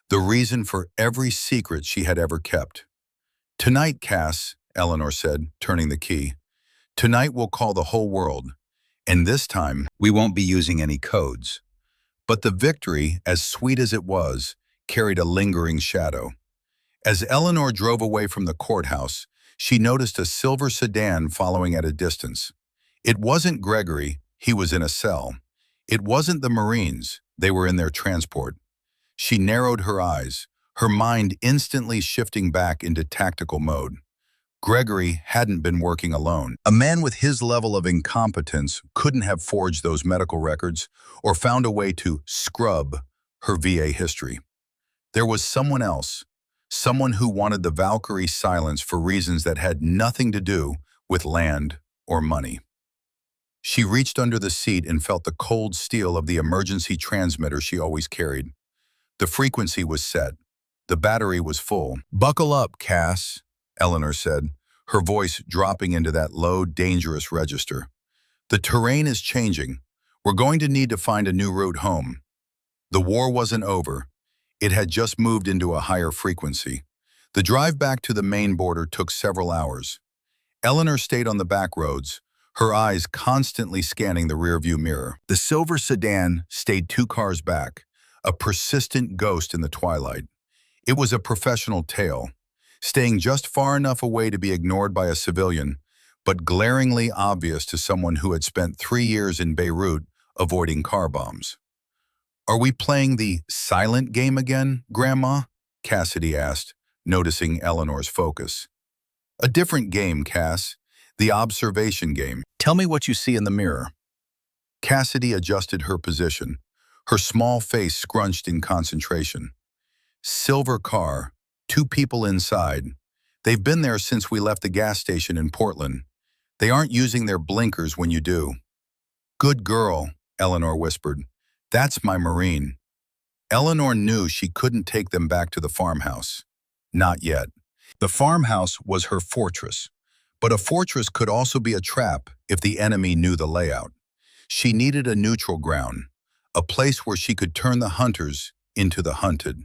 the reason for every secret she had ever kept. "Tonight, Cass," Eleanor said, turning the key. "Tonight we'll call the whole world, and this time we won't be using any codes." But the victory, as sweet as it was, carried a lingering shadow. As Eleanor drove away from the courthouse, she noticed a silver sedan following at a distance. It wasn't Gregory, he was in a cell. It wasn't the Marines, they were in their transport. She narrowed her eyes, her mind instantly shifting back into tactical mode. Gregory hadn't been working alone. A man with his level of incompetence couldn't have forged those medical records or found a way to scrub her VA history. There was someone else, someone who wanted the Valkyrie silence for reasons that had nothing to do with land or money. She reached under the seat and felt the cold steel of the emergency transmitter she always carried. The frequency was set. The battery was full. "Buckle up, Cass," Eleanor said, her voice dropping into that low, dangerous register. "The terrain is changing. We're going to need to find a new route home." The war wasn't over. It had just moved into a higher frequency. The drive back to the main border took several hours. Eleanor stayed on the back roads, her eyes constantly scanning the rearview mirror. The silver sedan stayed 2 cars back, a persistent ghost in the twilight. It was a professional tale, staying just far enough away to be ignored by a civilian, but glaringly obvious to someone who had spent 3 years in Beirut avoiding car bombs. "Are we playing the silent game again, Grandma?" Cassidy asked, noticing Eleanor's focus. "A different game, Cass. The observation game. Tell me what you see in the mirror." Cassidy adjusted her position, her small face scrunched in concentration. "Silver car, 2 people inside. They've been there since we left the gas station in Portland. They aren't using their blinkers when you do." "Good girl," Eleanor whispered. "That's my Marine." Eleanor knew she couldn't take them back to the farmhouse. Not yet. The farmhouse was her fortress. But a fortress could also be a trap if the enemy knew the layout. She needed a neutral ground, a place where she could turn the hunters into the hunted.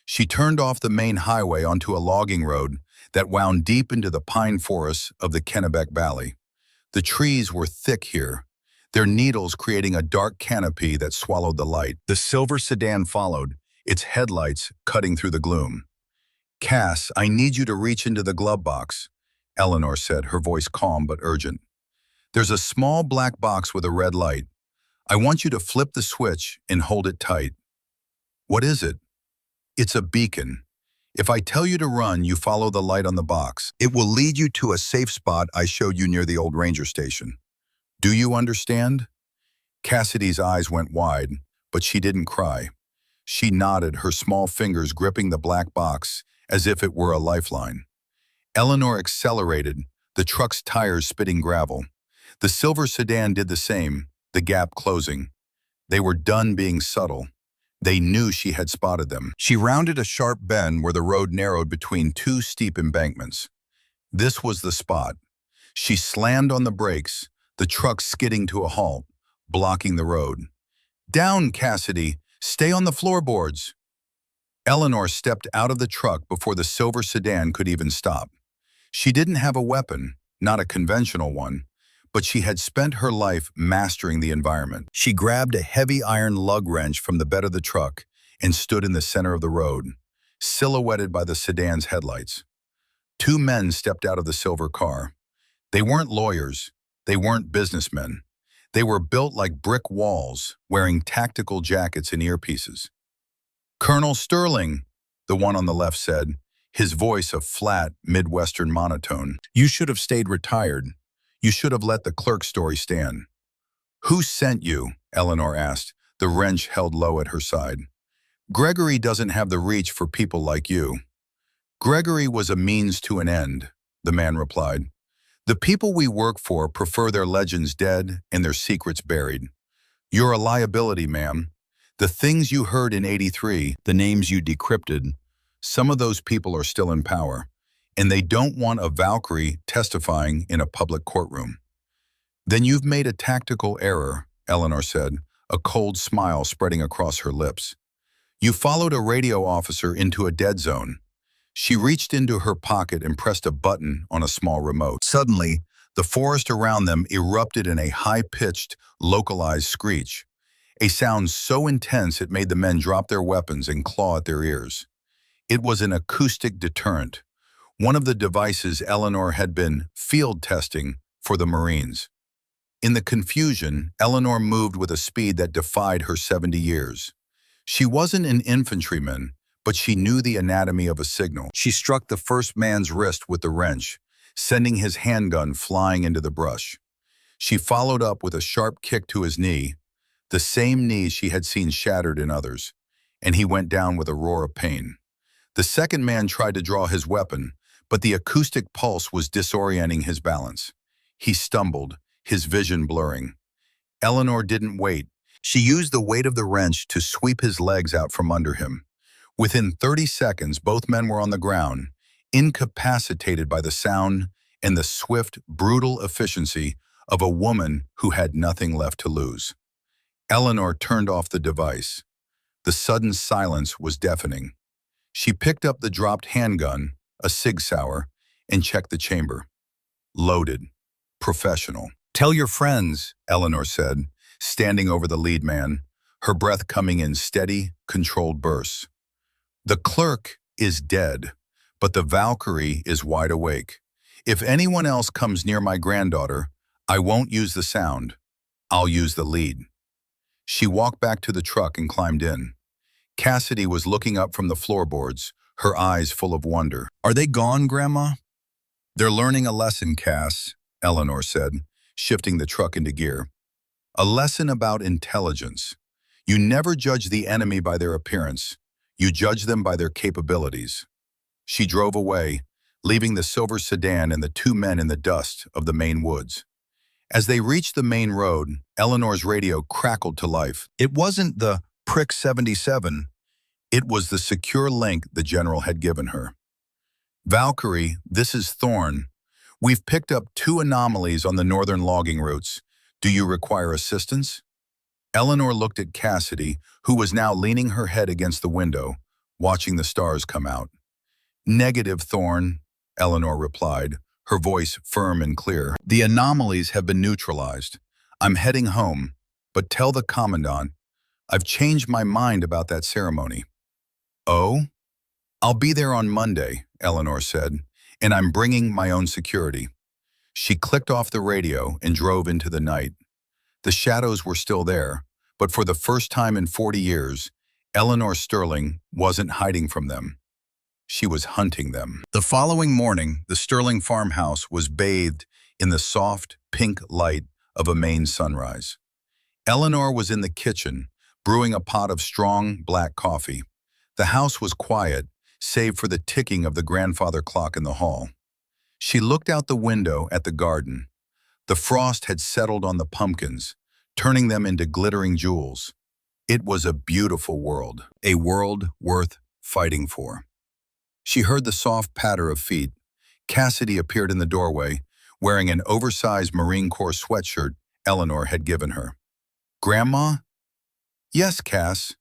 She turned off the main highway onto a logging road that wound deep into the pine forests of the Kennebec Valley. The trees were thick here, their needles creating a dark canopy that swallowed the light. The silver sedan followed, its headlights cutting through the gloom. "Cass, I need you to reach into the glove box," Eleanor said, her voice calm but urgent. "There's a small black box with a red light. I want you to flip the switch and hold it tight." "What is it?" "It's a beacon. If I tell you to run, you follow the light on the box. It will lead you to a safe spot I showed you near the old ranger station. Do you understand?" Cassidy's eyes went wide, but she didn't cry. She nodded, her small fingers gripping the black box as if it were a lifeline. Eleanor accelerated, the truck's tires spitting gravel. The silver sedan did the same, the gap closing. They were done being subtle. They knew she had spotted them. She rounded a sharp bend where the road narrowed between 2 steep embankments. This was the spot. She slammed on the brakes, the truck skidding to a halt, blocking the road. "Down, Cassidy! Stay on the floorboards!" Eleanor stepped out of the truck before the silver sedan could even stop. She didn't have a weapon, not a conventional one, but she had spent her life mastering the environment. She grabbed a heavy iron lug wrench from the bed of the truck and stood in the center of the road, silhouetted by the sedan's headlights. 2 men stepped out of the silver car. They weren't lawyers. They weren't businessmen. They were built like brick walls, wearing tactical jackets and earpieces. "Colonel Sterling," the one on the left said, his voice a flat, Midwestern monotone. "You should have stayed retired. You should have let the clerk story stand." "Who sent you?" Eleanor asked, the wrench held low at her side. "Gregory doesn't have the reach for people like you." "Gregory was a means to an end," the man replied. "The people we work for prefer their legends dead and their secrets buried. You're a liability, ma'am. The things you heard in '83, the names you decrypted, some of those people are still in power. and they don't want a Valkyrie testifying in a public courtroom. Then you've made a tactical error, Eleanor said, a cold smile spreading across her lips. You followed a radio officer into a dead zone. She reached into her pocket and pressed a button on a small remote. Suddenly, the forest around them erupted in a high-pitched, localized screech, a sound so intense it made the men drop their weapons and claw at their ears. It was an acoustic deterrent, one of the devices Eleanor had been field testing for the Marines. In the confusion, Eleanor moved with a speed that defied her 70 years. She wasn't an infantryman, but she knew the anatomy of a signal. She struck the first man's wrist with the wrench, sending his handgun flying into the brush. She followed up with a sharp kick to his knee, the same knee she had seen shattered in others, and he went down with a roar of pain. The second man tried to draw his weapon, but the acoustic pulse was disorienting his balance. He stumbled, his vision blurring. Eleanor didn't wait. She used the weight of the wrench to sweep his legs out from under him. Within 30 seconds, both men were on the ground, incapacitated by the sound and the swift, brutal efficiency of a woman who had nothing left to lose. Eleanor turned off the device. The sudden silence was deafening. She picked up the dropped handgun, a Sig Sauer, and checked the chamber. Loaded. Professional. Tell your friends, Eleanor said, standing over the lead man, her breath coming in steady, controlled bursts. The clerk is dead, but the Valkyrie is wide awake. If anyone else comes near my granddaughter, I won't use the sound. I'll use the lead. She walked back to the truck and climbed in. Cassidy was looking up from the floorboards, her eyes full of wonder. Are they gone, Grandma? They're learning a lesson, Cass, Eleanor said, shifting the truck into gear. A lesson about intelligence. You never judge the enemy by their appearance. You judge them by their capabilities. She drove away, leaving the silver sedan and the two men in the dust of the Maine woods. As they reached the main road, Eleanor's radio crackled to life. It wasn't the Prick 77. It was the secure link the general had given her. Valkyrie, this is Thorne. We've picked up 2 anomalies on the northern logging routes. Do you require assistance? Eleanor looked at Cassidy, who was now leaning her head against the window, watching the stars come out. Negative, Thorne, Eleanor replied, her voice firm and clear. The anomalies have been neutralized. I'm heading home, but tell the commandant, I've changed my mind about that ceremony. Oh? I'll be there on Monday, Eleanor said, and I'm bringing my own security. She clicked off the radio and drove into the night. The shadows were still there, but for the first time in 40 years, Eleanor Sterling wasn't hiding from them. She was hunting them. The following morning, the Sterling farmhouse was bathed in the soft, pink light of a Maine sunrise. Eleanor was in the kitchen, brewing a pot of strong, black coffee. The house was quiet, save for the ticking of the grandfather clock in the hall. She looked out the window at the garden. The frost had settled on the pumpkins, turning them into glittering jewels. It was a beautiful world, a world worth fighting for. She heard the soft patter of feet. Cassidy appeared in the doorway, wearing an oversized Marine Corps sweatshirt Eleanor had given her. Grandma? Yes, Cass.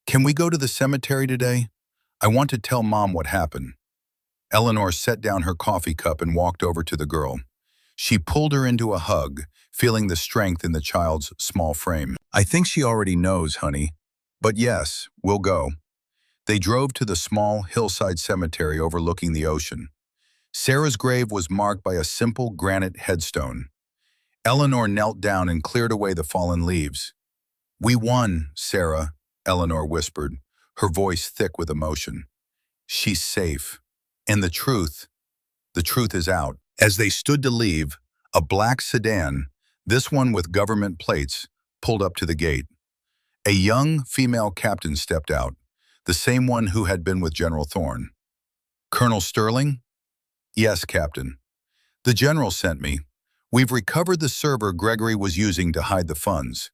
Can we go to the cemetery today? I want to tell Mom what happened. Eleanor set down her coffee cup and walked over to the girl. She pulled her into a hug, feeling the strength in the child's small frame. I think she already knows, honey. But yes, we'll go. They drove to the small hillside cemetery overlooking the ocean. Sarah's grave was marked by a simple granite headstone. Eleanor knelt down and cleared away the fallen leaves. We won, Sarah, Eleanor whispered, her voice thick with emotion. She's safe. And the truth is out. As they stood to leave, a black sedan, this one with government plates, pulled up to the gate. A young female captain stepped out, the same one who had been with General Thorne. Colonel Sterling? Yes, Captain. The general sent me. We've recovered the server Gregory was using to hide the funds.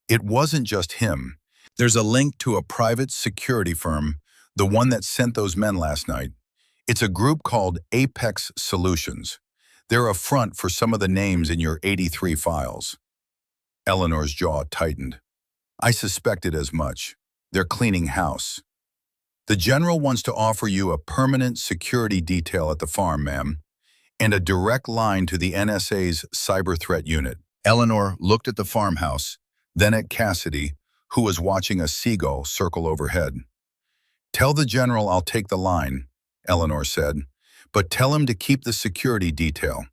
It wasn't just him. There's a link to a private security firm, the one that sent those men last night. It's a group called Apex Solutions. They're a front for some of the names in your 83 files. Eleanor's jaw tightened. I suspected as much. They're cleaning house. The general wants to offer you a permanent security detail at the farm, ma'am, and a direct line to the NSA's cyber threat unit. Eleanor looked at the farmhouse, then at Cassidy, who was watching a seagull circle overhead. Tell the general I'll take the line, Eleanor said, but tell him to keep the security detail.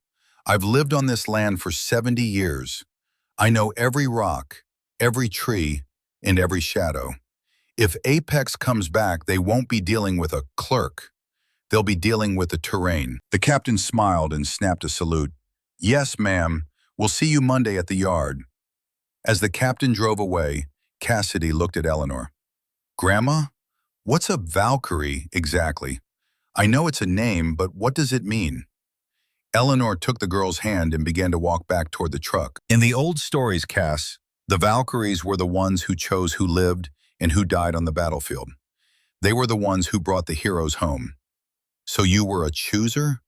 I've lived on this land for 70 years. I know every rock, every tree, and every shadow. If Apex comes back, they won't be dealing with a clerk. They'll be dealing with the terrain. The captain smiled and snapped a salute. Yes, ma'am. We'll see you Monday at the yard. As the captain drove away, Cassidy looked at Eleanor. Grandma, what's a Valkyrie exactly? I know it's a name, but what does it mean? Eleanor took the girl's hand and began to walk back toward the truck. In the old stories, Cass, the Valkyries were the ones who chose who lived and who died on the battlefield. They were the ones who brought the heroes home. So you were a chooser?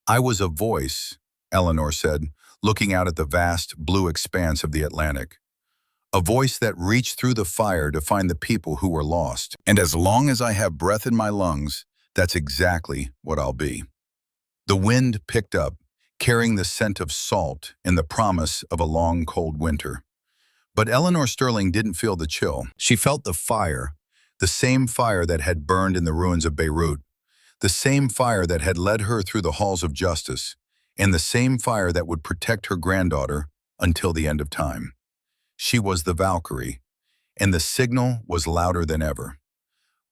I was a voice, Eleanor said, looking out at the vast blue expanse of the Atlantic. A voice that reached through the fire to find the people who were lost. And as long as I have breath in my lungs, that's exactly what I'll be. The wind picked up, carrying the scent of salt and the promise of a long, cold winter. But Eleanor Sterling didn't feel the chill. She felt the fire, the same fire that had burned in the ruins of Beirut, the same fire that had led her through the halls of justice, and the same fire that would protect her granddaughter until the end of time. She was the Valkyrie, and the signal was louder than ever.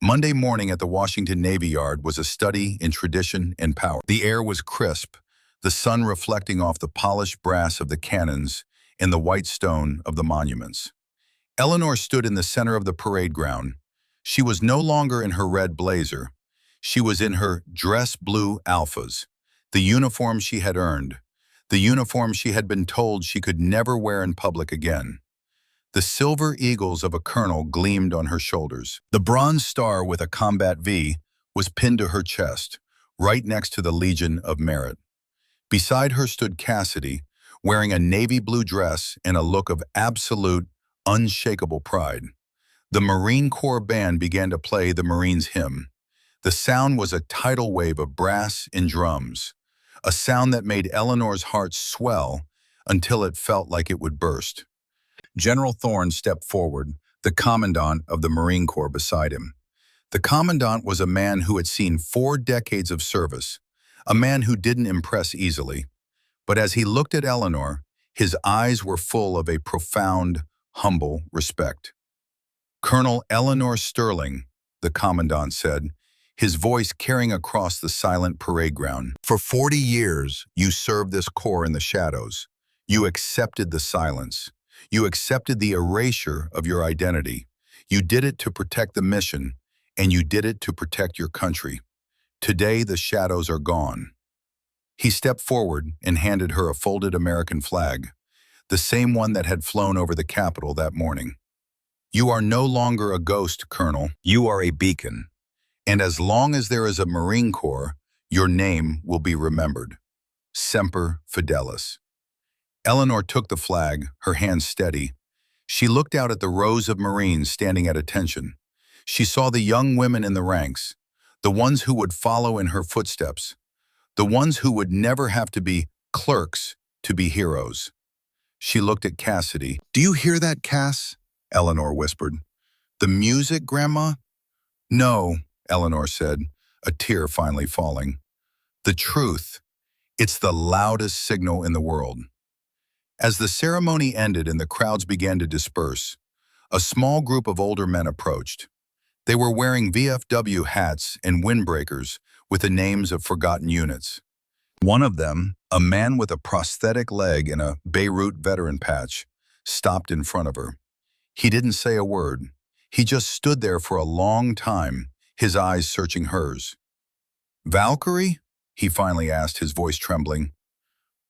Monday morning at the Washington Navy Yard was a study in tradition and power. The air was crisp, the sun reflecting off the polished brass of the cannons and the white stone of the monuments. Eleanor stood in the center of the parade ground. She was no longer in her red blazer. She was in her dress blue alphas, the uniform she had earned, the uniform she had been told she could never wear in public again. The silver eagles of a colonel gleamed on her shoulders. The bronze star with a combat V was pinned to her chest, right next to the Legion of Merit. Beside her stood Cassidy, wearing a navy blue dress and a look of absolute, unshakable pride. The Marine Corps band began to play the Marines' hymn. The sound was a tidal wave of brass and drums, a sound that made Eleanor's heart swell until it felt like it would burst. General Thorne stepped forward, the commandant of the Marine Corps beside him. The commandant was a man who had seen 4 decades of service, a man who didn't impress easily. But as he looked at Eleanor, his eyes were full of a profound, humble respect. Colonel Eleanor Sterling, the commandant said, his voice carrying across the silent parade ground. For 40 years, you served this corps in the shadows. You accepted the silence. You accepted the erasure of your identity. You did it to protect the mission, and you did it to protect your country. Today, the shadows are gone. He stepped forward and handed her a folded American flag, the same one that had flown over the Capitol that morning. You are no longer a ghost, Colonel. You are a beacon. And as long as there is a Marine Corps, your name will be remembered. Semper Fidelis. Eleanor took the flag, her hands steady. She looked out at the rows of Marines standing at attention. She saw the young women in the ranks, the ones who would follow in her footsteps, the ones who would never have to be clerks to be heroes. She looked at Cassidy. Do you hear that, Cass? Eleanor whispered. The music, Grandma? No, Eleanor said, a tear finally falling. The truth. It's the loudest signal in the world. As the ceremony ended and the crowds began to disperse, a small group of older men approached. They were wearing VFW hats and windbreakers with the names of forgotten units. One of them, a man with a prosthetic leg and a Beirut veteran patch, stopped in front of her. He didn't say a word. He just stood there for a long time, his eyes searching hers. Valkyrie? He finally asked, his voice trembling.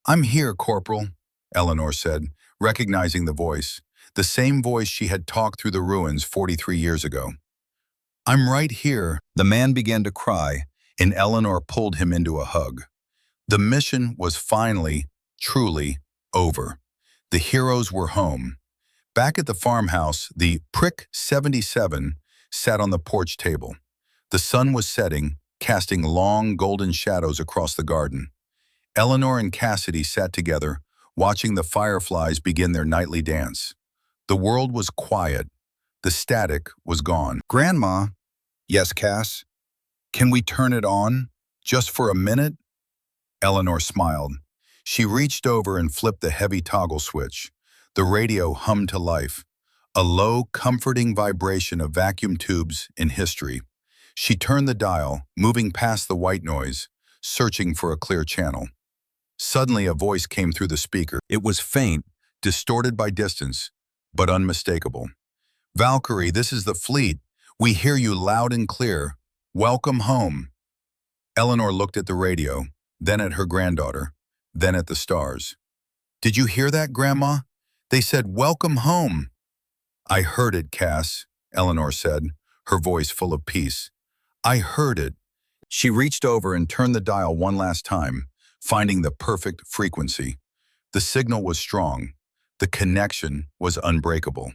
I'm here, Corporal, Eleanor said, recognizing the voice, the same voice she had talked through the ruins 43 years ago. I'm right here. The man began to cry, and Eleanor pulled him into a hug. The mission was finally, truly, over. The heroes were home. Back at the farmhouse, the Prick 77 sat on the porch table. The sun was setting, casting long golden shadows across the garden. Eleanor and Cassidy sat together, watching the fireflies begin their nightly dance. The world was quiet. The static was gone. "Grandma." "Yes, Cass?" "Can we turn it on? Just for a minute?" Eleanor smiled. She reached over and flipped the heavy toggle switch. The radio hummed to life, a low, comforting vibration of vacuum tubes in history. She turned the dial, moving past the white noise, searching for a clear channel. Suddenly, a voice came through the speaker. It was faint, distorted by distance, but unmistakable. "Valkyrie, this is the fleet. We hear you loud and clear. Welcome home." Eleanor looked at the radio, then at her granddaughter, then at the stars. "Did you hear that, Grandma? They said, 'Welcome home.'" "I heard it, Cass," Eleanor said, her voice full of peace. "I heard it." She reached over and turned the dial one last time, finding the perfect frequency. The signal was strong. The connection was unbreakable.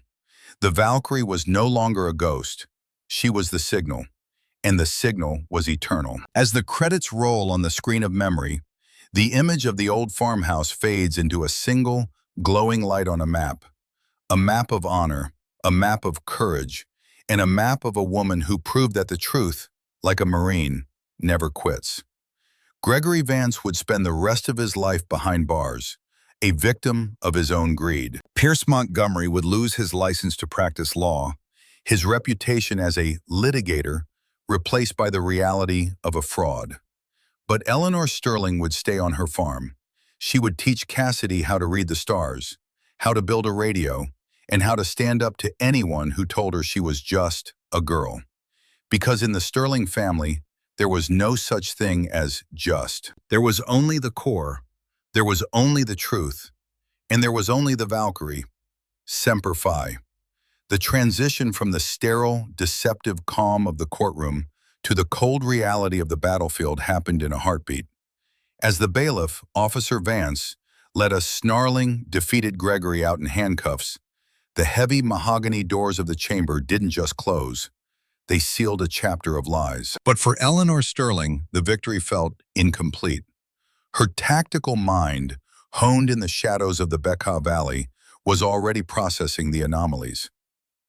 The Valkyrie was no longer a ghost. She was the signal, and the signal was eternal. As the credits roll on the screen of memory, the image of the old farmhouse fades into a single, glowing light on a map of honor, a map of courage, and a map of a woman who proved that the truth, like a Marine, never quits. Gregory Vance would spend the rest of his life behind bars, a victim of his own greed. Pierce Montgomery would lose his license to practice law, his reputation as a litigator replaced by the reality of a fraud. But Eleanor Sterling would stay on her farm. She would teach Cassidy how to read the stars, how to build a radio, and how to stand up to anyone who told her she was just a girl. Because in the Sterling family, there was no such thing as just. There was only the core, there was only the truth, and there was only the Valkyrie. Semper Fi. The transition from the sterile, deceptive calm of the courtroom to the cold reality of the battlefield happened in a heartbeat. As the bailiff, Officer Vance, led a snarling, defeated Gregory out in handcuffs, the heavy mahogany doors of the chamber didn't just close. They sealed a chapter of lies. But for Eleanor Sterling, the victory felt incomplete. Her tactical mind, honed in the shadows of the Bekaa Valley, was already processing the anomalies.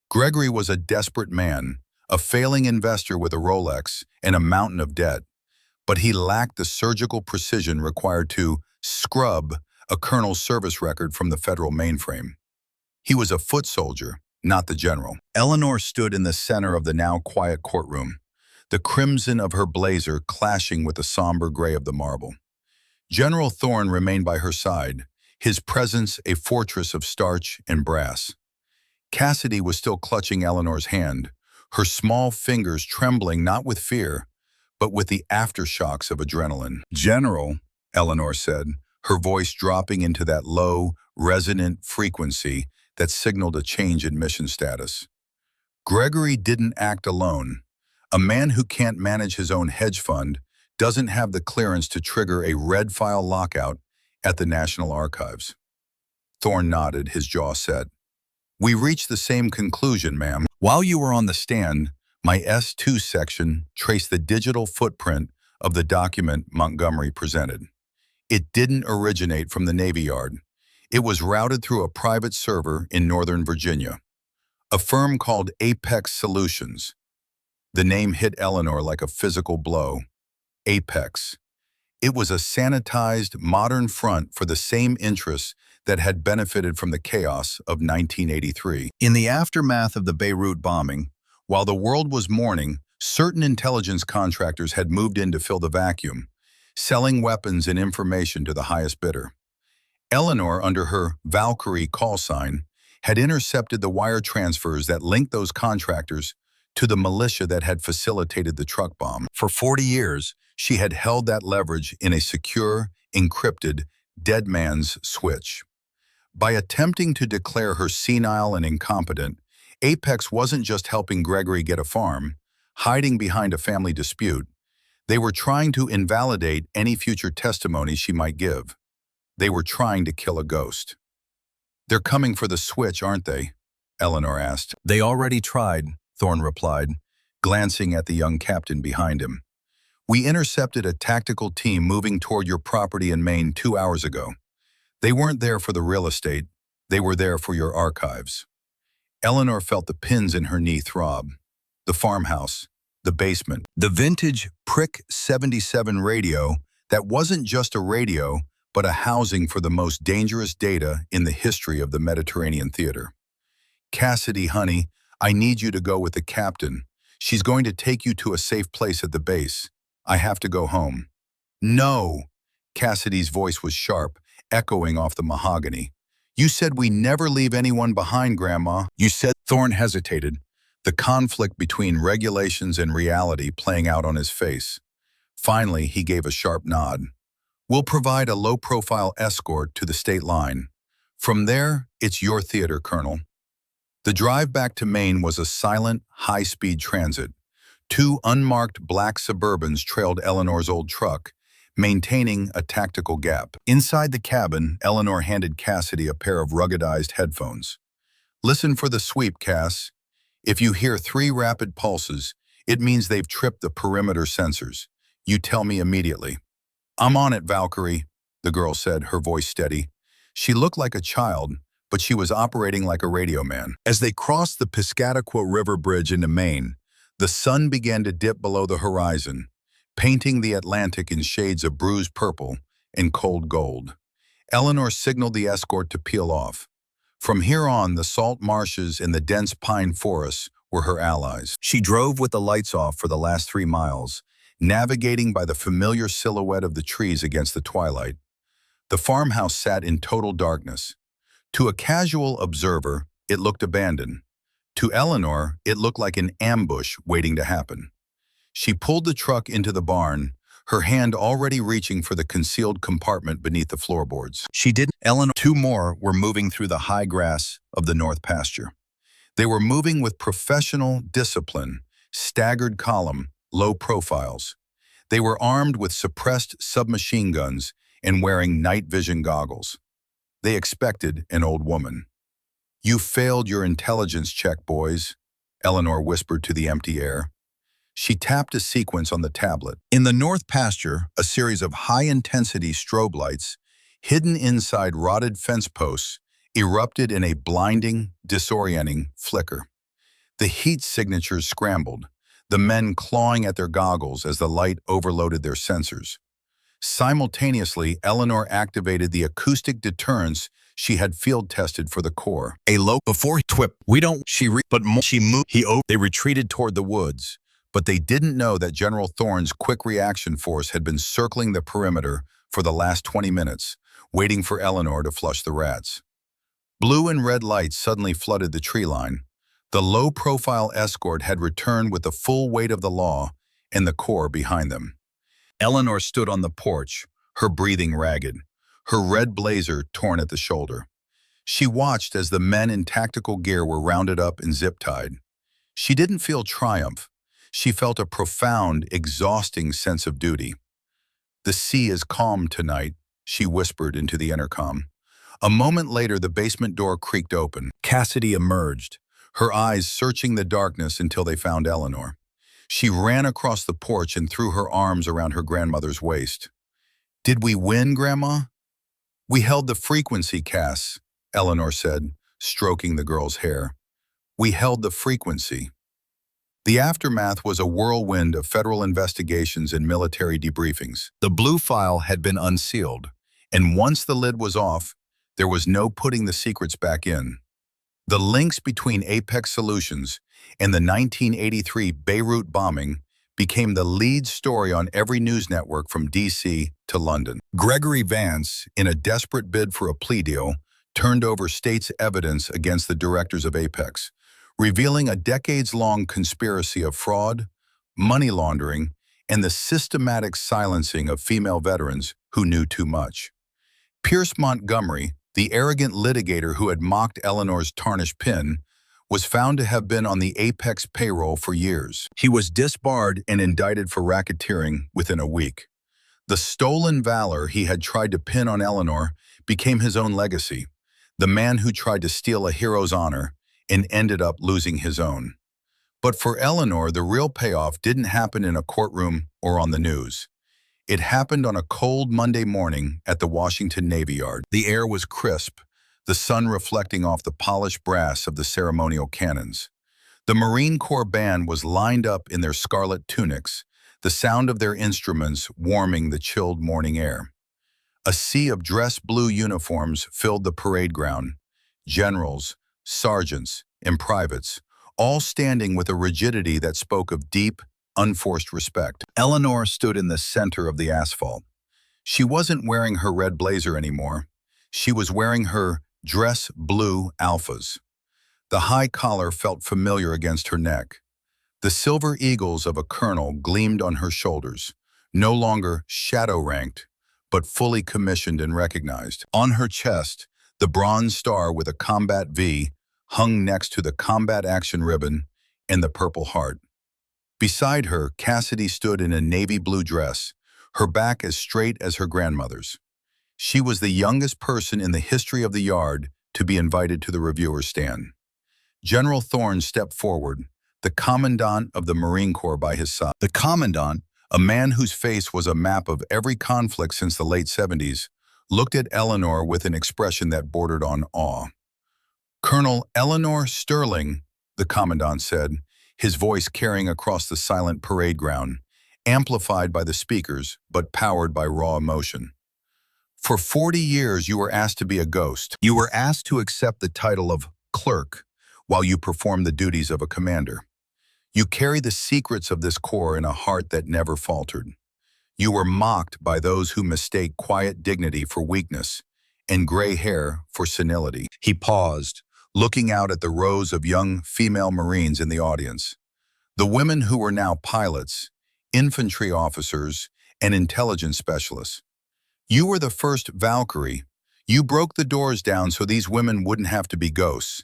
Gregory was a desperate man, a failing investor with a Rolex and a mountain of debt, but he lacked the surgical precision required to scrub a colonel's service record from the federal mainframe. He was a foot soldier, not the general. Eleanor stood in the center of the now quiet courtroom, the crimson of her blazer clashing with the somber gray of the marble. General Thorne remained by her side, his presence a fortress of starch and brass. Cassidy was still clutching Eleanor's hand, her small fingers trembling not with fear, but with the aftershocks of adrenaline. "General," Eleanor said, her voice dropping into that low, resonant frequency that signaled a change in mission status. Gregory didn't act alone. A man who can't manage his own hedge fund doesn't have the clearance to trigger a red file lockout at the National Archives. Thorne nodded, his jaw set. "We reached the same conclusion, ma'am. While you were on the stand, my S2 section traced the digital footprint of the document Montgomery presented. It didn't originate from the Navy Yard. It was routed through a private server in Northern Virginia, a firm called Apex Solutions." The name hit Eleanor like a physical blow. Apex. It was a sanitized, modern front for the same interests that had benefited from the chaos of 1983. In the aftermath of the Beirut bombing, while the world was mourning, certain intelligence contractors had moved in to fill the vacuum, selling weapons and information to the highest bidder. Eleanor, under her Valkyrie call sign, had intercepted the wire transfers that linked those contractors to the militia that had facilitated the truck bomb. For 40 years, she had held that leverage in a secure, encrypted, dead man's switch. By attempting to declare her senile and incompetent, Apex wasn't just helping Gregory get a farm, hiding behind a family dispute. They were trying to invalidate any future testimony she might give. They were trying to kill a ghost. "They're coming for the switch, aren't they?" Eleanor asked. "They already tried," Thorne replied, glancing at the young captain behind him. "We intercepted a tactical team moving toward your property in Maine 2 hours ago. They weren't there for the real estate. They were there for your archives." Eleanor felt the pins in her knee throb. The farmhouse, the basement, the vintage Prick 77 radio that wasn't just a radio, but a housing for the most dangerous data in the history of the Mediterranean theater. "Cassidy, honey, I need you to go with the captain. She's going to take you to a safe place at the base. I have to go home." "No!" Cassidy's voice was sharp, echoing off the mahogany. "You said we never leave anyone behind, Grandma." "You said—" Thorne hesitated, the conflict between regulations and reality playing out on his face. Finally, he gave a sharp nod. "We'll provide a low-profile escort to the state line. From there, it's your theater, Colonel." The drive back to Maine was a silent, high-speed transit. 2 unmarked black Suburbans trailed Eleanor's old truck, maintaining a tactical gap. Inside the cabin, Eleanor handed Cassidy a pair of ruggedized headphones. "Listen for the sweep, Cass. If you hear 3 rapid pulses, it means they've tripped the perimeter sensors. You tell me immediately." "I'm on it, Valkyrie," the girl said, her voice steady. She looked like a child, but she was operating like a radio man. As they crossed the Piscataqua River Bridge into Maine, the sun began to dip below the horizon, painting the Atlantic in shades of bruised purple and cold gold. Eleanor signaled the escort to peel off. From here on, the salt marshes and the dense pine forests were her allies. She drove with the lights off for the last 3 miles, navigating by the familiar silhouette of the trees against the twilight. The farmhouse sat in total darkness. To a casual observer, it looked abandoned. To Eleanor, it looked like an ambush waiting to happen. She pulled the truck into the barn, her hand already reaching for the concealed compartment beneath the floorboards. She didn't. Eleanor. 2 more were moving through the high grass of the north pasture. They were moving with professional discipline, staggered column, low profiles. They were armed with suppressed submachine guns and wearing night vision goggles. They expected an old woman. "You failed your intelligence check, boys," Eleanor whispered to the empty air. She tapped a sequence on the tablet. In the north pasture, a series of high-intensity strobe lights, hidden inside rotted fence posts, erupted in a blinding, disorienting flicker. The heat signatures scrambled, the men clawing at their goggles as the light overloaded their sensors. Simultaneously, Eleanor activated the acoustic deterrence she had field-tested for the Corps. A low before twip. "We don't," she moved. They retreated toward the woods, but they didn't know that General Thorne's quick reaction force had been circling the perimeter for the last 20 minutes, waiting for Eleanor to flush the rats. Blue and red lights suddenly flooded the tree line. The low-profile escort had returned with the full weight of the law and the Corps behind them. Eleanor stood on the porch, her breathing ragged, her red blazer torn at the shoulder. She watched as the men in tactical gear were rounded up and zip-tied. She didn't feel triumph. She felt a profound, exhausting sense of duty. "The sea is calm tonight," she whispered into the intercom. A moment later, the basement door creaked open. Cassidy emerged, her eyes searching the darkness until they found Eleanor. She ran across the porch and threw her arms around her grandmother's waist. "Did we win, Grandma?" "We held the frequency, Cass," Eleanor said, stroking the girl's hair. "We held the frequency." The aftermath was a whirlwind of federal investigations and military debriefings. The blue file had been unsealed, and once the lid was off, there was no putting the secrets back in. The links between Apex Solutions and the 1983 Beirut bombing became the lead story on every news network from D.C. to London. Gregory Vance, in a desperate bid for a plea deal, turned over state's evidence against the directors of Apex, revealing a decades-long conspiracy of fraud, money laundering, and the systematic silencing of female veterans who knew too much. Pierce Montgomery, the arrogant litigator who had mocked Eleanor's tarnished pin, was found to have been on the Apex payroll for years. He was disbarred and indicted for racketeering within a week. The stolen valor he had tried to pin on Eleanor became his own legacy, the man who tried to steal a hero's honor and ended up losing his own. But for Eleanor, the real payoff didn't happen in a courtroom or on the news. It happened on a cold Monday morning at the Washington Navy Yard. The air was crisp, the sun reflecting off the polished brass of the ceremonial cannons. The Marine Corps band was lined up in their scarlet tunics, the sound of their instruments warming the chilled morning air. A sea of dress blue uniforms filled the parade ground, generals, sergeants, and privates, all standing with a rigidity that spoke of deep, unforced respect. Eleanor stood in the center of the asphalt. She wasn't wearing her red blazer anymore. She was wearing her dress blue alphas. The high collar felt familiar against her neck. The silver eagles of a colonel gleamed on her shoulders, no longer shadow-ranked, but fully commissioned and recognized. On her chest, the bronze star with a combat V hung next to the combat action ribbon and the Purple Heart. Beside her, Cassidy stood in a navy blue dress, her back as straight as her grandmother's. She was the youngest person in the history of the yard to be invited to the reviewer's stand. General Thorne stepped forward, the commandant of the Marine Corps by his side. The commandant, a man whose face was a map of every conflict since the late 70s, looked at Eleanor with an expression that bordered on awe. "Colonel Eleanor Sterling," the commandant said, his voice carrying across the silent parade ground, amplified by the speakers but powered by raw emotion. "For 40 years you were asked to be a ghost. You were asked to accept the title of clerk while you performed the duties of a commander. You carry the secrets of this corps in a heart that never faltered. You were mocked by those who mistake quiet dignity for weakness and gray hair for senility." He paused, looking out at the rows of young female Marines in the audience. The women who were now pilots, infantry officers, and intelligence specialists. You were the first Valkyrie. You broke the doors down so these women wouldn't have to be ghosts.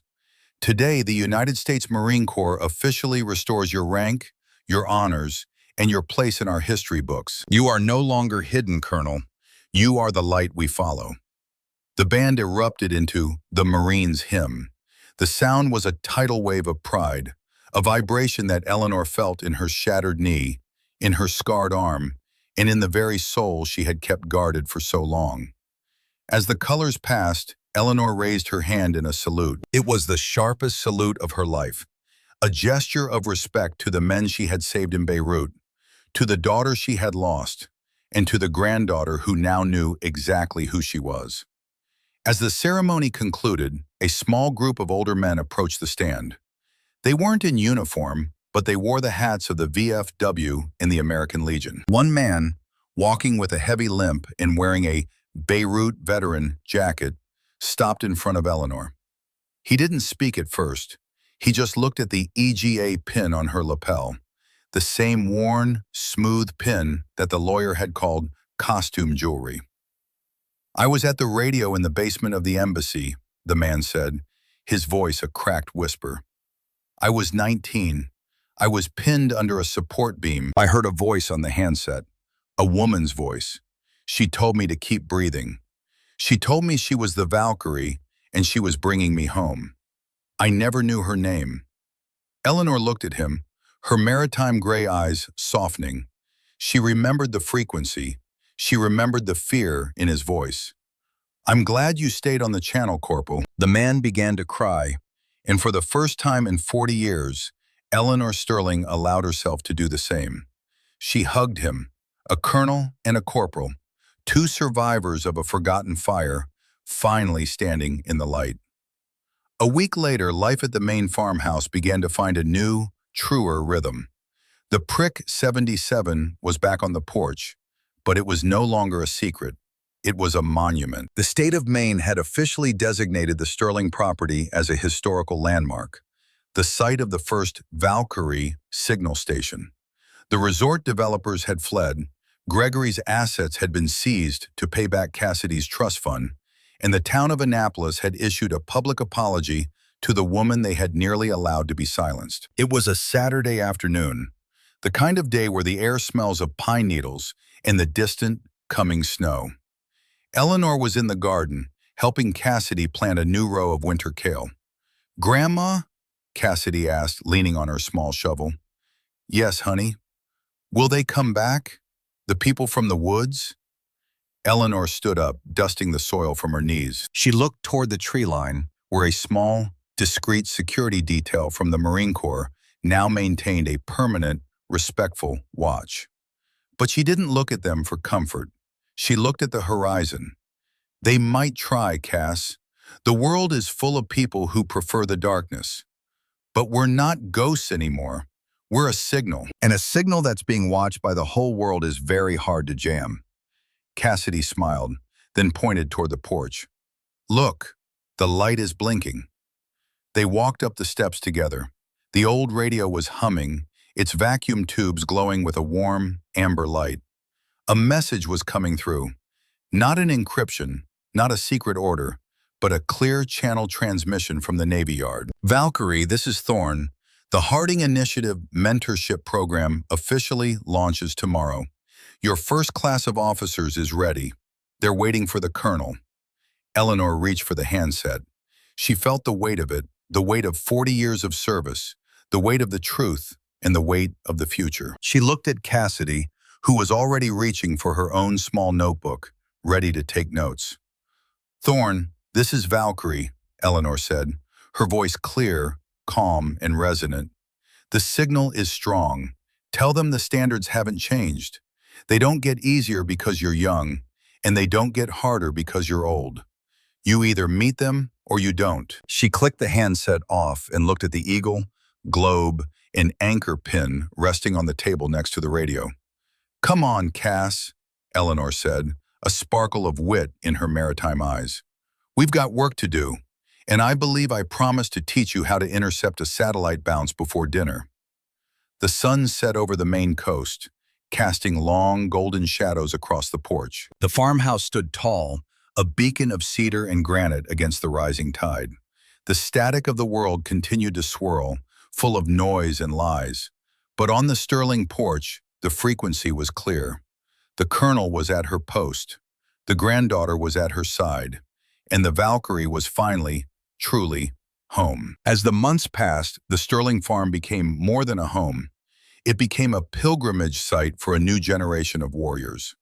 Today, the United States Marine Corps officially restores your rank, your honors, and your place in our history books. You are no longer hidden, Colonel. You are the light we follow. The band erupted into the Marines' hymn. The sound was a tidal wave of pride, a vibration that Eleanor felt in her shattered knee, in her scarred arm, and in the very soul she had kept guarded for so long. As the colors passed, Eleanor raised her hand in a salute. It was the sharpest salute of her life, a gesture of respect to the men she had saved in Beirut, to the daughter she had lost, and to the granddaughter who now knew exactly who she was. As the ceremony concluded, a small group of older men approached the stand. They weren't in uniform, but they wore the hats of the VFW and the American Legion. One man, walking with a heavy limp and wearing a Beirut veteran jacket, stopped in front of Eleanor. He didn't speak at first. He just looked at the EGA pin on her lapel, the same worn, smooth pin that the lawyer had called costume jewelry. "I was at the radio in the basement of the embassy," the man said, his voice a cracked whisper. "I was 19. I was pinned under a support beam. I heard a voice on the handset, a woman's voice. She told me to keep breathing. She told me she was the Valkyrie and she was bringing me home. I never knew her name." Eleanor looked at him, her maritime gray eyes softening. She remembered the frequency. She remembered the fear in his voice. "I'm glad you stayed on the channel, Corporal." The man began to cry, and for the first time in 40 years, Eleanor Sterling allowed herself to do the same. She hugged him, a colonel and a corporal, two survivors of a forgotten fire, finally standing in the light. A week later, life at the Maine farmhouse began to find a new, truer rhythm. The Prick 77 was back on the porch, but it was no longer a secret. It was a monument. The state of Maine had officially designated the Sterling property as a historical landmark, the site of the first Valkyrie signal station. The resort developers had fled, Gregory's assets had been seized to pay back Cassidy's trust fund, and the town of Annapolis had issued a public apology to the woman they had nearly allowed to be silenced. It was a Saturday afternoon, the kind of day where the air smells of pine needles and the distant, coming snow. Eleanor was in the garden, helping Cassidy plant a new row of winter kale. "Grandma?" Cassidy asked, leaning on her small shovel. "Yes, honey." "Will they come back? The people from the woods?" Eleanor stood up, dusting the soil from her knees. She looked toward the tree line, where a small, discreet security detail from the Marine Corps now maintained a permanent, respectful watch. But she didn't look at them for comfort. She looked at the horizon. "They might try, Cass. The world is full of people who prefer the darkness. But we're not ghosts anymore. We're a signal. And a signal that's being watched by the whole world is very hard to jam." Cassidy smiled, then pointed toward the porch. "Look, the light is blinking." They walked up the steps together. The old radio was humming, its vacuum tubes glowing with a warm, amber light. A message was coming through. Not an encryption, not a secret order, but a clear channel transmission from the Navy Yard. "Valkyrie, this is Thorne. The Harding Initiative Mentorship Program officially launches tomorrow. Your first class of officers is ready. They're waiting for the colonel." Eleanor reached for the handset. She felt the weight of it, the weight of 40 years of service, the weight of the truth, and the weight of the future. She looked at Cassidy, who was already reaching for her own small notebook, ready to take notes. "Thorne, this is Valkyrie," Eleanor said, her voice clear, calm, and resonant. "The signal is strong. Tell them the standards haven't changed. They don't get easier because you're young, and they don't get harder because you're old. You either meet them or you don't." She clicked the handset off and looked at the eagle, globe, and anchor pin resting on the table next to the radio. "Come on, Cass," Eleanor said, a sparkle of wit in her maritime eyes. "We've got work to do, and I believe I promised to teach you how to intercept a satellite bounce before dinner." The sun set over the Maine coast, casting long golden shadows across the porch. The farmhouse stood tall, a beacon of cedar and granite against the rising tide. The static of the world continued to swirl, full of noise and lies. But on the Sterling porch, the frequency was clear. The colonel was at her post. The granddaughter was at her side. And the Valkyrie was finally, truly, home. As the months passed, the Sterling farm became more than a home. It became a pilgrimage site for a new generation of warriors.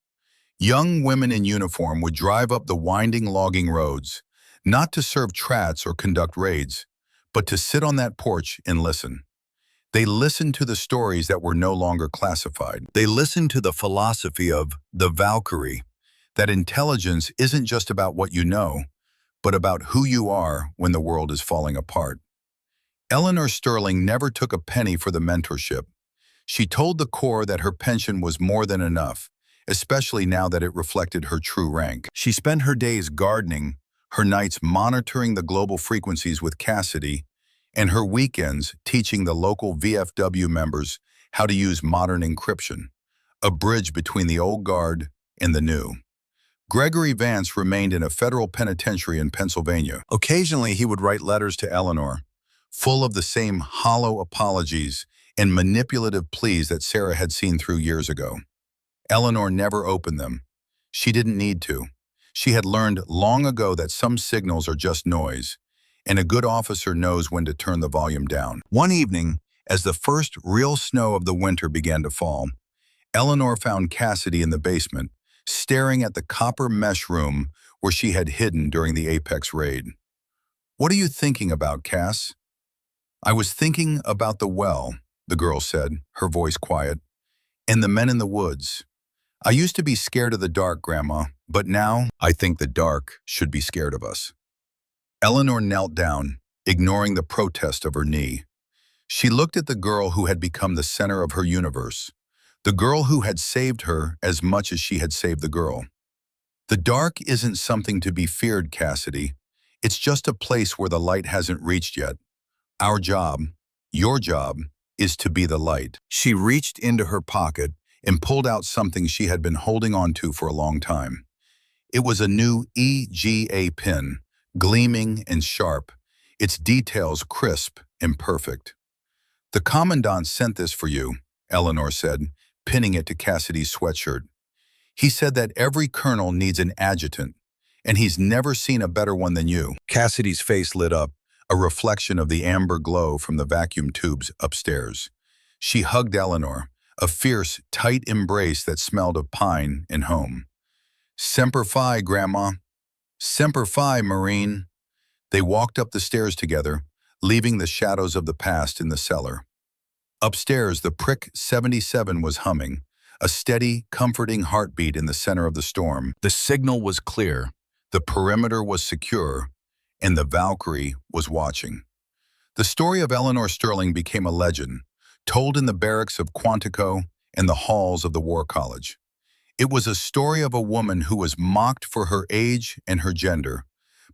Young women in uniform would drive up the winding logging roads, not to serve trats or conduct raids, but to sit on that porch and listen. They listened to the stories that were no longer classified. They listened to the philosophy of the Valkyrie, that intelligence isn't just about what you know, but about who you are when the world is falling apart. Eleanor Sterling never took a penny for the mentorship. She told the Corps that her pension was more than enough, especially now that it reflected her true rank. She spent her days gardening, her nights monitoring the global frequencies with Cassidy, and her weekends teaching the local VFW members how to use modern encryption, a bridge between the old guard and the new. Gregory Vance remained in a federal penitentiary in Pennsylvania. Occasionally, he would write letters to Eleanor, full of the same hollow apologies and manipulative pleas that Sarah had seen through years ago. Eleanor never opened them. She didn't need to. She had learned long ago that some signals are just noise, and a good officer knows when to turn the volume down. One evening, as the first real snow of the winter began to fall, Eleanor found Cassidy in the basement, staring at the copper mesh room where she had hidden during the Apex raid. "What are you thinking about, Cass?" "I was thinking about the well," the girl said, her voice quiet, "and the men in the woods. I used to be scared of the dark, Grandma, but now I think the dark should be scared of us." Eleanor knelt down, ignoring the protest of her knee. She looked at the girl who had become the center of her universe, the girl who had saved her as much as she had saved the girl. "The dark isn't something to be feared, Cassidy. It's just a place where the light hasn't reached yet. Our job, your job, is to be the light." She reached into her pocket and pulled out something she had been holding on to for a long time. It was a new EGA pin, gleaming and sharp, its details crisp and perfect. "The Commandant sent this for you," Eleanor said, pinning it to Cassidy's sweatshirt. "He said that every colonel needs an adjutant, and he's never seen a better one than you." Cassidy's face lit up, a reflection of the amber glow from the vacuum tubes upstairs. She hugged Eleanor, a fierce, tight embrace that smelled of pine and home. "Semper Fi, Grandma. Semper Fi, Marine." They walked up the stairs together, leaving the shadows of the past in the cellar. Upstairs, the Prick 77 was humming, a steady, comforting heartbeat in the center of the storm. The signal was clear, the perimeter was secure, and the Valkyrie was watching. The story of Eleanor Sterling became a legend, told in the barracks of Quantico and the halls of the War College. It was a story of a woman who was mocked for her age and her gender,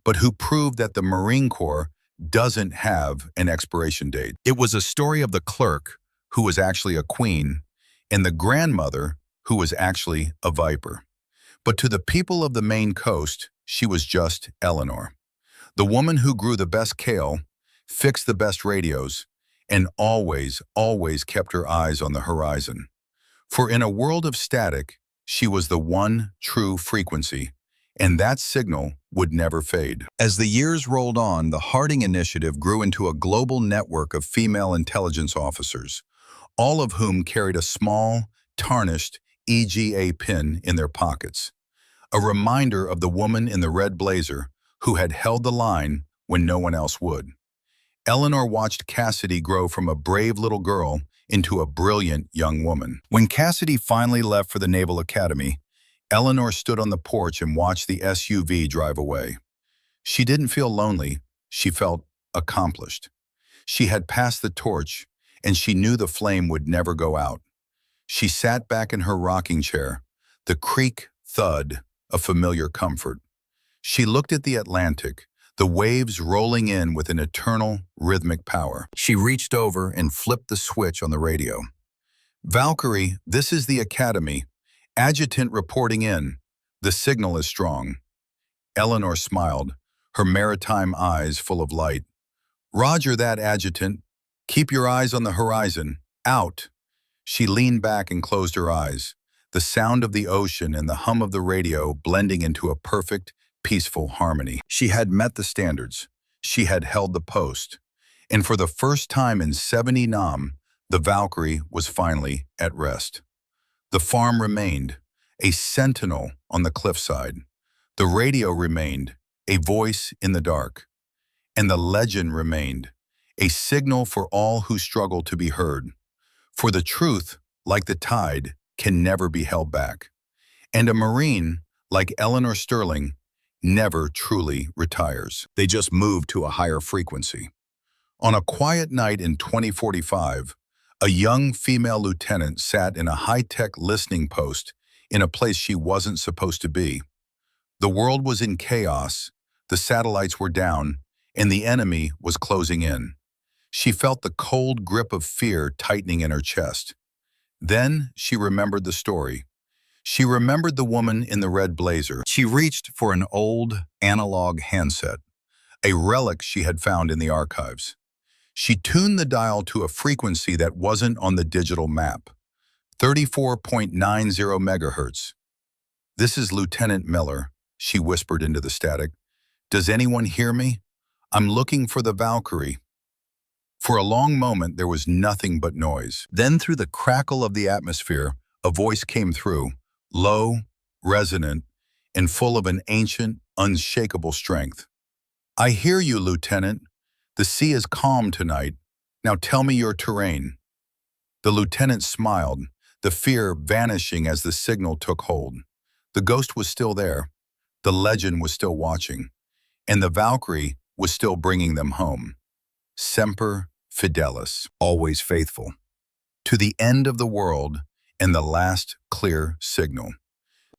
but who proved that the Marine Corps doesn't have an expiration date. It was a story of the clerk, who was actually a queen, and the grandmother, who was actually a viper. But to the people of the Maine coast, she was just Eleanor, the woman who grew the best kale, fixed the best radios, and always, always kept her eyes on the horizon. For in a world of static, she was the one true frequency, and that signal would never fade. As the years rolled on, the Harding Initiative grew into a global network of female intelligence officers, all of whom carried a small, tarnished EGA pin in their pockets, a reminder of the woman in the red blazer who had held the line when no one else would. Eleanor watched Cassidy grow from a brave little girl into a brilliant young woman. When Cassidy finally left for the Naval Academy, Eleanor stood on the porch and watched the SUV drive away. She didn't feel lonely, she felt accomplished. She had passed the torch, and she knew the flame would never go out. She sat back in her rocking chair, the creak thud of familiar comfort. She looked at the Atlantic, the waves rolling in with an eternal, rhythmic power. She reached over and flipped the switch on the radio. "Valkyrie, this is the Academy. Adjutant reporting in. The signal is strong." Eleanor smiled, her maritime eyes full of light. "Roger that, Adjutant. Keep your eyes on the horizon. Out." She leaned back and closed her eyes, the sound of the ocean and the hum of the radio blending into a perfect, peaceful harmony. She had met the standards. She had held the post. And for the first time in 70 Nam, the Valkyrie was finally at rest. The farm remained, a sentinel on the cliffside. The radio remained, a voice in the dark. And the legend remained, a signal for all who struggle to be heard. For the truth, like the tide, can never be held back. And a Marine, like Eleanor Sterling, never truly retires. They just move to a higher frequency. On a quiet night in 2045, a young female lieutenant sat in a high-tech listening post in a place she wasn't supposed to be. The world was in chaos, the satellites were down, and the enemy was closing in. She felt the cold grip of fear tightening in her chest. Then she remembered the story. She remembered the woman in the red blazer. She reached for an old, analog handset, a relic she had found in the archives. She tuned the dial to a frequency that wasn't on the digital map, 34.90 megahertz. "This is Lieutenant Miller," she whispered into the static. "Does anyone hear me? I'm looking for the Valkyrie." For a long moment, there was nothing but noise. Then through the crackle of the atmosphere, a voice came through, low, resonant, and full of an ancient, unshakable strength. "I hear you, Lieutenant. The sea is calm tonight. Now tell me your terrain." The lieutenant smiled, the fear vanishing as the signal took hold. The ghost was still there, the legend was still watching, and the Valkyrie was still bringing them home. Semper Fidelis, always faithful. To the end of the world and the last clear signal.